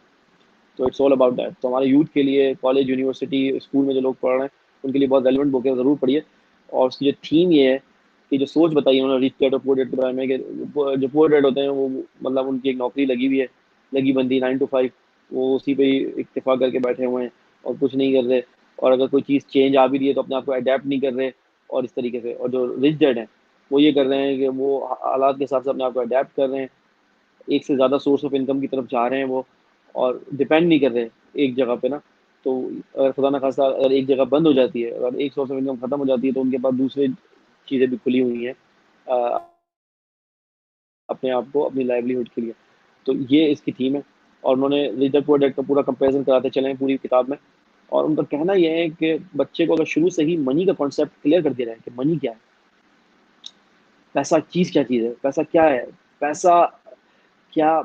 तो इट्स ऑल अबाउट दैट। तो हमारे यूथ के लिए कॉलेज, यूनिवर्सिटी, स्कूल में जो लोग पढ़ रहे हैं उनके लिए बहुत रेलिवेंट बुक है, ज़रूर पढ़िए। और उसकी जो थीम ये है कि जो सोच बताई है उन्होंने रिच डैड और पुअर डैड के बारे में, कि जो पुअर डैड होते हैं वो मतलब उनकी एक नौकरी लगी हुई है, लगी बंदी 9 to 5, वो उसी पे ही इक्तफा करके बैठे हुए हैं और कुछ नहीं कर रहे, और अगर कोई चीज़ चेंज आ भी रही है तो अपने आप को अडेप्ट नहीं कर रहे, और इस तरीके से। और जो रिच डैड हैं वो ये कर रहे हैं कि वो हालात के हिसाब से अपने आप को अडेप्ट कर रहे हैं, एक से ज़्यादा सोर्स ऑफ इनकम की तरफ जा रहे हैं वो, और डिपेंड नहीं कर रहे एक जगह पे ना। तो अगर खुदा ना खास्ता अगर एक जगह बंद हो जाती है, अगर एक सोर्स ऑफ इनकम खत्म हो जाती है, तो उनके पास दूसरी चीज़ें भी खुली हुई हैं अपने आप को, अपनी लाइवलीहुड के लिए। तो ये इसकी थीम है, और उन्होंने रिच डैड पुअर डैड का पूरा कंपेरिजन कराते चले हैं पूरी किताब में। और उनका कहना यह है कि बच्चे को अगर शुरू से ही मनी का कॉन्सेप्ट क्लियर कर दिया जाए कि मनी क्या है, पैसा चीज़ क्या चीज़ है, पैसा क्या है, पैसा क्या,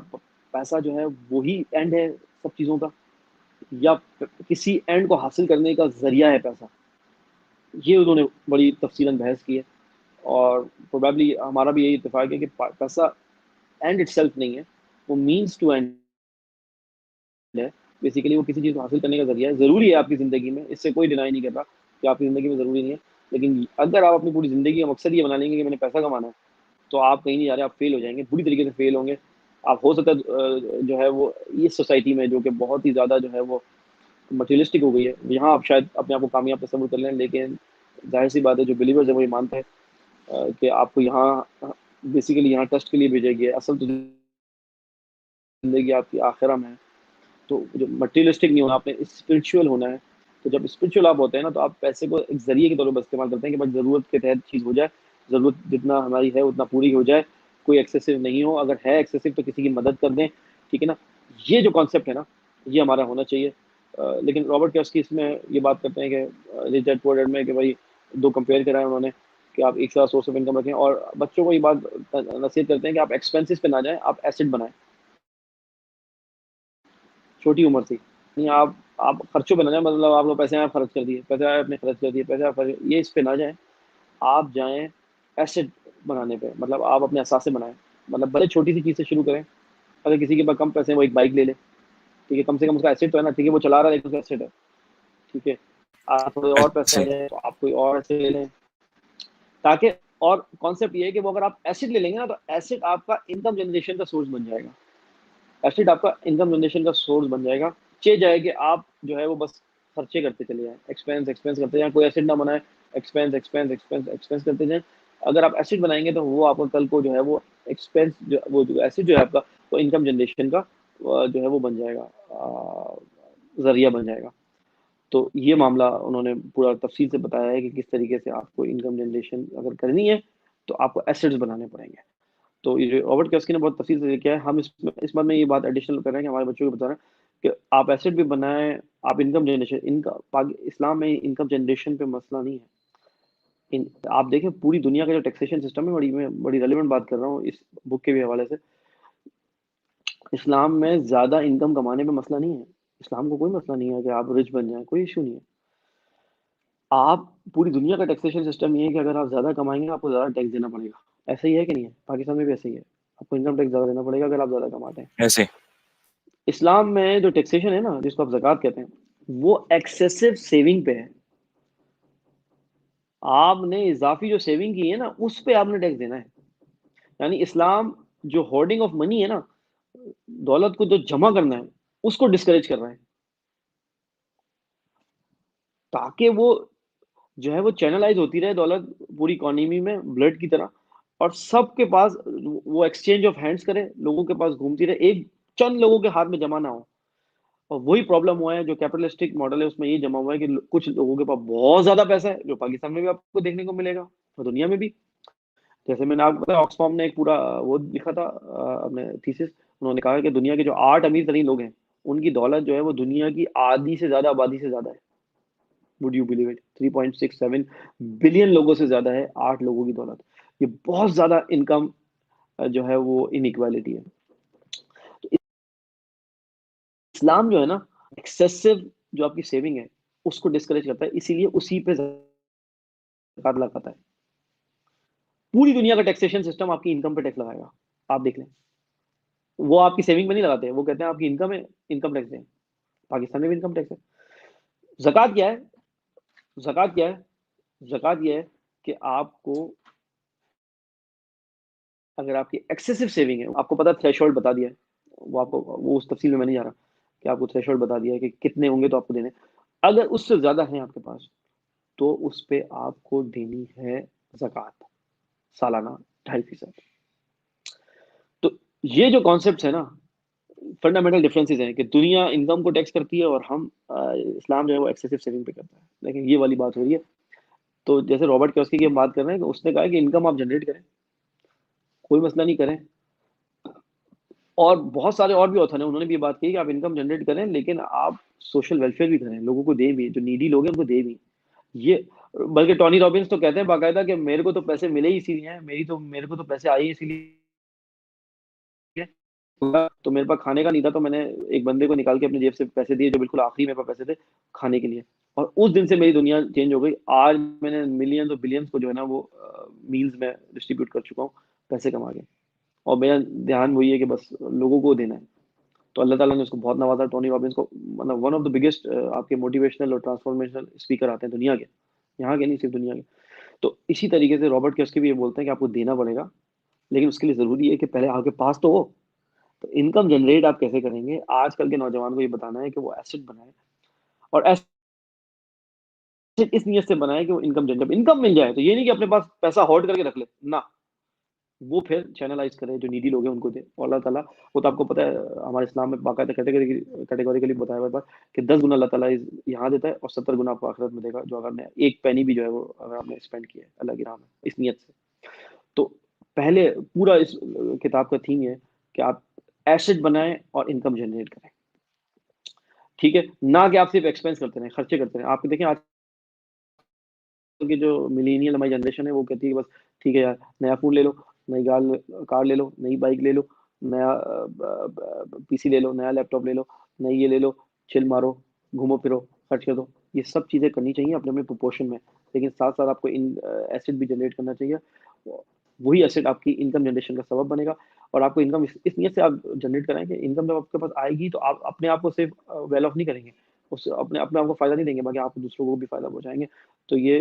पैसा जो है वही एंड है सब चीज़ों का, या किसी एंड को हासिल करने का जरिया है पैसा, ये उन्होंने बड़ी तफसीलन बहस की है। और प्रोबेबली हमारा भी यही इत्तेफाक है कि पैसा एंड इटसेल्फ नहीं है, वो मीन्स टू एंड है। बेसिकली वो किसी चीज़ को हासिल करने का जरिया है, ज़रूरी है आपकी ज़िंदगी में, इससे कोई डिनाई नहीं कर रहा कि आपकी ज़िंदगी में ज़रूरी नहीं है। लेकिन अगर आप अपनी पूरी ज़िंदगी का मकसद ये बना लेंगे कि मैंने पैसा कमाना है, तो आप कहीं नहीं जा रहे, आप फेल हो जाएंगे, बुरी तरीके से फेल होंगे। आप हो सकता है जो है वो इस सोसाइटी में जो कि बहुत ही ज़्यादा जो है वो मटेरियलिस्टिक हो गई है, यहाँ आप शायद अपने आप को कामयाब तस्वुर कर लें, लेकिन जाहिर सी बात है जो बिलीवर्स है वो ये मानते हैं कि आपको यहाँ बेसिकली यहाँ टेस्ट के लिए भेजा गया है, असल तो ज़िंदगी आपकी आखिरा में है। तो जो मटेरियलिस्टिक नहीं होना, आपने स्पिरिचुअल होना है। तो जब स्पिरिचुअल आप होते हैं ना, तो आप पैसे को एक ज़रिए के तौर पर इस्तेमाल करते हैं कि बस ज़रूरत के तहत चीज़ हो जाए, ज़रूरत जितना हमारी है उतना पूरी हो जाए, कोई एक्सेसिव नहीं हो, अगर है एक्सेसिव तो किसी की मदद कर दें, ठीक है ना? ये जो कॉन्सेप्ट है ना, ये हमारा होना चाहिए। लेकिन रॉबर्ट कियोसाकी इसमें ये बात करते हैं कि रिच डैड पुअर डैड में कि भाई 2 कंपेयर करा है उन्होंने, कि आप एक साथ सोर्स ऑफ इनकम रखें, और बच्चों को ये बात नसीहत करते हैं कि आप एक्सपेंसेस पे ना जाएँ, आप एसेट बनाएँ। छोटी उम्र से नहीं, आप खर्चों पे ना जाए, मतलब आप लोग पैसे आप खर्च कर दिए, पैसे आपने खर्च कर दिए, पैसे आप ये इस पे ना जाएं, आप जाएं एसेट बनाने पे, मतलब आप अपने असासे बनाएं, मतलब भले छोटी सी चीज़ से शुरू करें। अगर किसी के पास कम पैसे हैं वो एक बाइक ले ले, ठीक है, कम से कम उसका एसेट तो है ना, ठीक है, वो चला रहा है लेकिन उसका एसेट है, ठीक है। आप थोड़े और पैसे आ अच्छा। जाए तो आप कोई और एसेट ले लें, ताकि, और कॉन्सेप्ट ये है कि वो अगर आप एसेट ले लेंगे ना, तो एसेट आपका इनकम जनरेशन का सोर्स बन जाएगा, एसेट आपका इनकम जनरेशन का सोर्स बन जाएगा। चेंज जाए कि आप जो है वो बस खर्चे करते चले जाएं, एक्सपेंस एक्सपेंस करते जाएं, कोई एसेट ना बनाए, एक्सपेंस एक्सपेंस एक्सपेंस एक्सपेंस करते जाएं। अगर आप एसेट बनाएंगे तो वो आपको कल को जो है वो एक्सपेंस जो वो जो एसेट जो है आपका, वो इनकम जनरेशन का जो है वो बन जाएगा, जरिया बन जाएगा। तो ये मामला उन्होंने पूरा तफसील से बताया है कि किस तरीके से आपको इनकम जनरेशन अगर करनी है तो आपको एसेट्स बनाने पड़ेंगे। तो ये जो रॉबर्ट कियोसाकी ने बहुत तफसील से किया है, हम इस बात में ये बात एडिशनल कर रहे हैं कि हमारे बच्चों को बता रहे हैं कि आप एसेट भी बनाएं, आप इनकम जनरेशन, इनका इस्लाम में इनकम जनरेशन पे मसला नहीं है। आप देखें पूरी दुनिया का जो टैक्सेशन सिस्टम है, बड़ी मैं बड़ी रेलिवेंट बात कर रहा हूँ इस बुक के भी हवाले से, इस्लाम में ज़्यादा इनकम कमाने पे मसला नहीं है। इस्लाम को कोई मसला नहीं है कि आप रिच बन जाएं, कोई इशू नहीं है। आप पूरी दुनिया का टैक्सेशन सिस्टम ये है कि अगर आप ज़्यादा कमाएंगे आपको ज़्यादा टैक्स देना पड़ेगा, ऐसा ही है कि नहीं है? पाकिस्तान में भी ऐसा ही है, आपको इनकम टैक्स ज़्यादा देना पड़ेगा अगर आप ज़्यादा कमाते हैं। ऐसे। इस्लाम में जो टैक्सेशन है ना, जिसको आप ज़कात कहते हैं, वो एक्सेसिव सेविंग पे है। आपने इजाफी जो सेविंग की है ना, उस पे आपने टैक्स देना है। यानी इस्लाम जो होर्डिंग ऑफ मनी है ना, दौलत को जो जमा करना है, उसको डिस्करेज कर रहा है, ताकि वो जो है वो चैनलाइज होती रहे दौलत पूरी इकोनॉमी में ब्लड की तरह, और सबके पास वो एक्सचेंज ऑफ हैंड्स करे, लोगों के पास घूमती रहे, एक चंद लोगों के हाथ में जमा ना हो। और वही प्रॉब्लम हुआ है जो कैपिटलिस्टिक मॉडल है, उसमें ये जमा हुआ है कि कुछ लोगों के पास बहुत ज्यादा पैसा है, जो पाकिस्तान में भी आपको देखने को मिलेगा और दुनिया में भी। जैसे मैंने आपको बताया, ऑक्सफॉर्म ने एक पूरा वो लिखा था अपने थीसिस। उन्होंने कहा कि दुनिया के जो 8 अमीर तरीन लोग हैं, उनकी दौलत जो है वो दुनिया की आधी से ज्यादा आबादी से ज्यादा है। Would you believe it? 3.67 billion लोगों से ज्यादा है 8 लोगों की दौलत। ये बहुत ज्यादा इनकम जो है वो इनइक्वालिटी है। तो इस्लाम जो है ना, एक्सेसिव जो आपकी सेविंग है उसको डिस्करेज करता है, इसीलिए उसी पे ज़कात लगाता है। पूरी दुनिया का टैक्सेशन सिस्टम आपकी इनकम पे टैक्स लगाएगा, आप देख लें। वो आपकी सेविंग में नहीं लगाते, वो कहते हैं आपकी इनकम है, इनकम टैक्स दें। पाकिस्तान में भी इनकम टैक्स है। ज़कात क्या है? ज़कात क्या है? ज़कात ये है कि आपको, अगर आपकी एक्सेसिव सेविंग है, आपको पता थ्रेशोल्ड बता दिया है, वो आपको, वो उस तफसील में मैं नहीं जा रहा, कि आपको थ्रेशोल्ड बता दिया है कि कितने होंगे तो आपको देने। अगर उससे ज्यादा है आपके पास, तो उस पे आपको देनी है ज़कात, सालाना 2.5%। तो ये जो कॉन्सेप्ट है ना, फंडामेंटल डिफरेंसेस हैं कि दुनिया इनकम को टैक्स करती है और हम इस्लाम जो है वो एक्सेसिव सेविंग पे करता है। लेकिन ये वाली बात हो रही है। तो जैसे रॉबर्ट कियोसाकी की हम बात कर रहे हैं, कि उसने कहा है कि इनकम आप जनरेट करें, कोई मसला नहीं करें। और बहुत सारे और भी ऑथर हैं, उन्होंने भी ये बात कही कि आप इनकम जनरेट करें, लेकिन आप सोशल वेलफेयर भी करें, लोगों को दें भी, जो नीडी लोग हैं उनको दें भी। ये, बल्कि टॉनी रॉबिन्स तो कहते हैं बाकायदा कि मेरे को तो पैसे मिले ही इसीलिए हैं, मेरे को तो पैसे आए ही इसीलिए हैं। तो मेरे पास खाने का नहीं था, तो मैंने एक बंदे को निकाल के अपनी जेब से पैसे दिए, जो बिल्कुल आखिरी मेरे पास पैसे थे खाने के लिए। और उस दिन से मेरी दुनिया चेंज हो गई। आज मैंने मिलियंस और बिलियंस को जो है ना वो मील्स में डिस्ट्रीब्यूट कर चुका हूँ, पैसे कमा के। और मेरा ध्यान वही है कि बस लोगों को देना है। तो अल्लाह ताला ने उसको बहुत नवाजा, टोनी रॉबिन्स को, मतलब वन ऑफ द बिगेस्ट आपके मोटिवेशनल और ट्रांसफॉर्मेशनल स्पीकर आते हैं दुनिया के, यहाँ के नहीं, सिर्फ दुनिया के। तो इसी तरीके से रॉबर्ट कियोसाकी भी ये बोलते हैं कि आपको देना पड़ेगा, लेकिन उसके लिए ज़रूरी है कि पहले आपके पास तो हो। तो इनकम जनरेट आप कैसे करेंगे? आजकल के नौजवान को ये बताना है कि वो एसेट बनाए, और एसेट इस नीयत से बनाए कि वो इनकम जनरेट, इनकम मिल जाए। तो ये नहीं कि अपने पास पैसा होल्ड करके रख ले ना, वो फिर चैनलाइज करे, जो नीडी लोग हैं उनको दे। और अल्लाह ताला, वो तो आपको पता है, हमारे इस्लाम में बाकायदा कैटेगोरिकली बताया हुआ है कि 10 गुना अल्लाह ताला यहाँ देता है और 70 गुना आपको आखिरत में देगा, जो अगर ने एक पैनी भी जो है वो अगर आपने स्पेंड किया है अल्लाह की राह में इस नीयत से। तो पहले पूरा इस किताब का थीम ये है कि आप एसेट बनाएं और इनकम जनरेट करें। ठीक है, ना कि आप सिर्फ एक्सपेंस करते रहें, खर्चे करते रहें। आप देखें आज की जो मिलीनियल हमारी जनरेशन है, वो कहती है बस ठीक है यार, नया फोन ले लो, नई कार ले लो, नई बाइक ले लो, नया पीसी ले लो, नया लैपटॉप ले लो, नई ये ले लो, चिल मारो, घूमो फिरो, खर्च कर दो। ये सब चीज़ें करनी चाहिए अपने अपने प्रोपोर्शन में, लेकिन साथ साथ आपको इन एसेट भी जनरेट करना चाहिए। वही एसेट आपकी इनकम जनरेशन का सबब बनेगा। और आपको इनकम इस नीयत से आप जनरेट कराएं कि इनकम जब आपके पास आएगी, तो आप अपने आप को सिर्फ वेल ऑफ नहीं करेंगे, उससे अपने आप को फायदा नहीं देंगे, बाकी आप दूसरों को भी फायदा पहुंचाएंगे। तो ये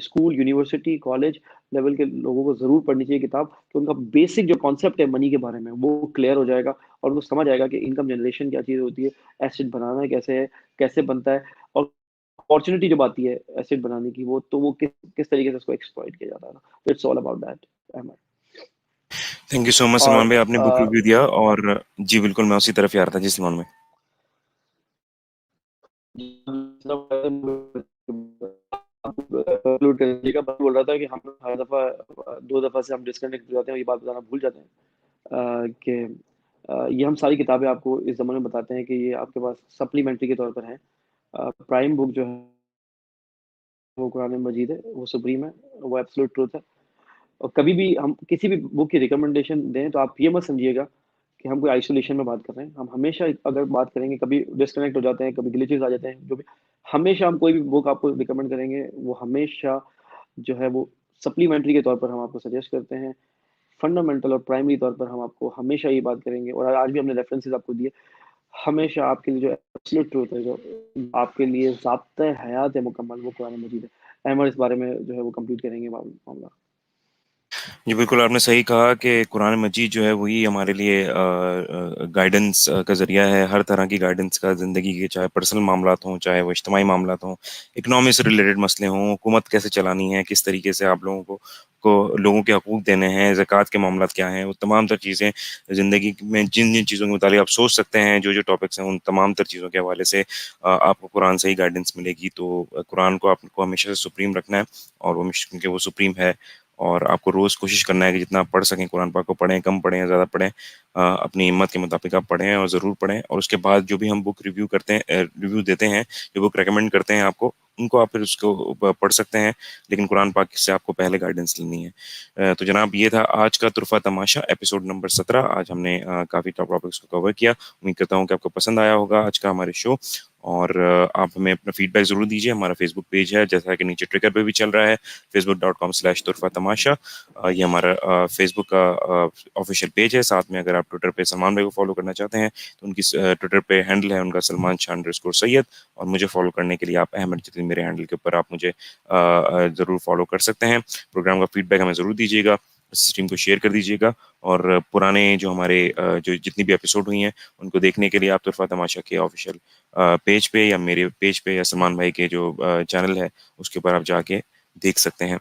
स्कूल, यूनिवर्सिटी, कॉलेज लेवल के लोगों को जरूर पढ़नी चाहिए किताब, कि उनका बेसिक जो कॉन्सेप्ट है मनी के बारे में वो क्लियर हो जाएगा, और उनको समझ आएगा कि इनकम जनरेशन क्या चीज़ होती है, एसेट बनाना कैसे है, कैसे बनता है, और अपॉर्चुनिटी जब आती है एसेट बनाने की, वो तो वो किस तरीके से उसको एक्सप्लॉइट किया जाता है। तो it's all about that, Ahmad. Thank you so much और सलमान भाई, आपने बुक रिव्यू दिया। और जी बिल्कुल, मैं उसी तरफ ही आ रहा था जी सलमान भाई। कंक्लूड करने का बोल रहा था कि हम हर दफा 2 दफा से हम डिस्कनेक्ट हो जाते हैं, ये बात बताना भूल जाते हैं कि ये हम सारी किताबें आपको इस ज़माने में बताते हैं कि ये आपके पास सप्लीमेंट्री के तौर पर हैं। प्राइम बुक जो है वो कुरान मजीद है, वो सुप्रीम है, वो एब्सोल्यूट ट्रूथ है। और कभी भी हम किसी भी बुक की रिकमेंडेशन दें, तो आप ये मत समझिएगा कि हम कोई आइसोलेशन में बात कर रहे हैं। हम हमेशा अगर बात करेंगे, कभी डिस्कनेक्ट हो जाते हैं, कभी ग्लिचेस आ जाते हैं, जो भी, हमेशा हम कोई भी बुक आपको रिकमेंड करेंगे, वो हमेशा जो है वो सप्लीमेंट्री के तौर पर हम आपको सजेस्ट करते हैं। फंडामेंटल और प्राइमरी तौर पर हम आपको हमेशा ये बात करेंगे, और आज भी हमने रेफरेंसेस आपको दिए, हमेशा आपके लिए जो एब्सोल्यूट ट्रूथ है, जो आपके लिए ज़ाब्ता हयात है मुकम्मल, वो कुरान मजीद है। अहमद इस बारे में जो है वो कंप्लीट करेंगे मामला। जी, बिल्कुल आपने सही कहा कि कुरान मजीद जो है वही हमारे लिए गाइडेंस का ज़रिया है, हर तरह की गाइडेंस का, ज़िंदगी के चाहे पर्सनल मामलात हों, चाहे वो इज्तिमाई मामलात हों, इकनॉमी से रिलेटेड मसले हों, हुकूमत कैसे चलानी है, किस तरीके से आप लोगों के हकूक़ देने हैं, ज़कात के मामलात क्या हैं, वो तमाम तर चीज़ें ज़िंदगी में जिन-जिन चीज़ों के मुतालिक आप सोच सकते हैं, जो-जो टॉपिक्स हैं, उन तमाम तर चीज़ों के हवाले से आपको कुरान से ही गाइडेंस मिलेगी। तो कुरान को आपको हमेशा से सुप्रीम रखना है, और वो क्योंकि वो सुप्रीम है, और आपको रोज़ कोशिश करना है कि जितना आप पढ़ सकें कुरान पाक को पढ़ें, कम पढ़ें या ज़्यादा पढ़ें, अपनी हिम्मत के मुताबिक आप पढ़ें और ज़रूर पढ़ें। और उसके बाद जो भी हम बुक रिव्यू करते हैं, रिव्यू देते हैं, जो बुक रिकमेंड करते हैं आपको, उनको आप फिर उसको पढ़ सकते हैं, लेकिन कुरान पाक से आपको पहले गाइडेंस लेनी है। तो जनाब ये था आज का तुरफ़ा तमाशा एपिसोड नंबर 17। आज हमने काफ़ी टॉपिक्स को कवर किया। उम्मीद करता हूँ कि आपको पसंद आया होगा आज का हमारे शो, और आप हमें अपना फीडबैक ज़रूर दीजिए। हमारा फेसबुक पेज है, जैसा कि नीचे ट्विटर पे भी चल रहा है, facebook.com/तुरफ़ा-तमाशा। ये हमारा फेसबुक का ऑफिशियल पेज है। साथ में अगर आप ट्विटर पे सलमान भाई को फॉलो करना चाहते हैं, तो उनकी ट्विटर पे हैंडल है उनका सलमान शाह _सैयद, और मुझे फॉलो करने के लिए आप अहमद जलील मेरे हैंडल के ऊपर आप मुझे ज़रूर फॉलो कर सकते हैं। प्रोग्राम का फीडबैक हमें ज़रूर दीजिएगा, स्ट्रीम को शेयर कर दीजिएगा, और पुराने जो हमारे जो जितनी भी एपिसोड हुई हैं, उनको देखने के लिए आप तुरफ़ा तमाशा के ऑफिशियल पेज पे या मेरे पेज पे या सलमान भाई के जो चैनल है उसके ऊपर आप जाके देख सकते हैं।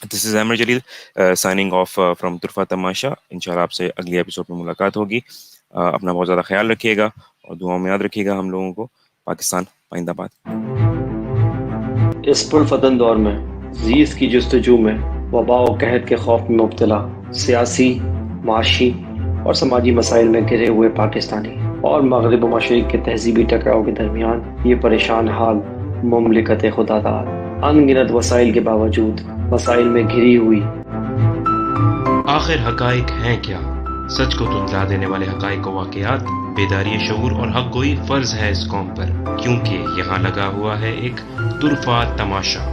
This is Ahmed Jalil signing off from Turfa Tamasha. इंशाल्लाह आपसे अगली एपिसोड में मुलाकात होगी। अपना बहुत ज़्यादा ख्याल रखिएगा और दुआओं में याद रखिएगा हम लोगों को। पाकिस्तान जिंदाबाद। इस पुरफतन दौर में जीज़ की जस्तजू में वबा और कहत के खौफ में मुब्तला सियासी, माशी और समाजी मसाइल में घिरे हुए पाकिस्तानी और मगरिब व मशरिक़ के तहज़ीबी टकराव के दरमियान ये परेशान हाल मुमलिकत खुदादार अनगिनत वसाइल के बावजूद मसाइल में घिरी हुई। आखिर हकाइक हैं क्या? सच को तुतला देने वाले हकाइक व वाक़यात, बेदारी शऊर और हक गोई फ़र्ज़ है इस कौम पर, क्योंकि यहाँ लगा हुआ है एक तुरफ़ा तमाशा।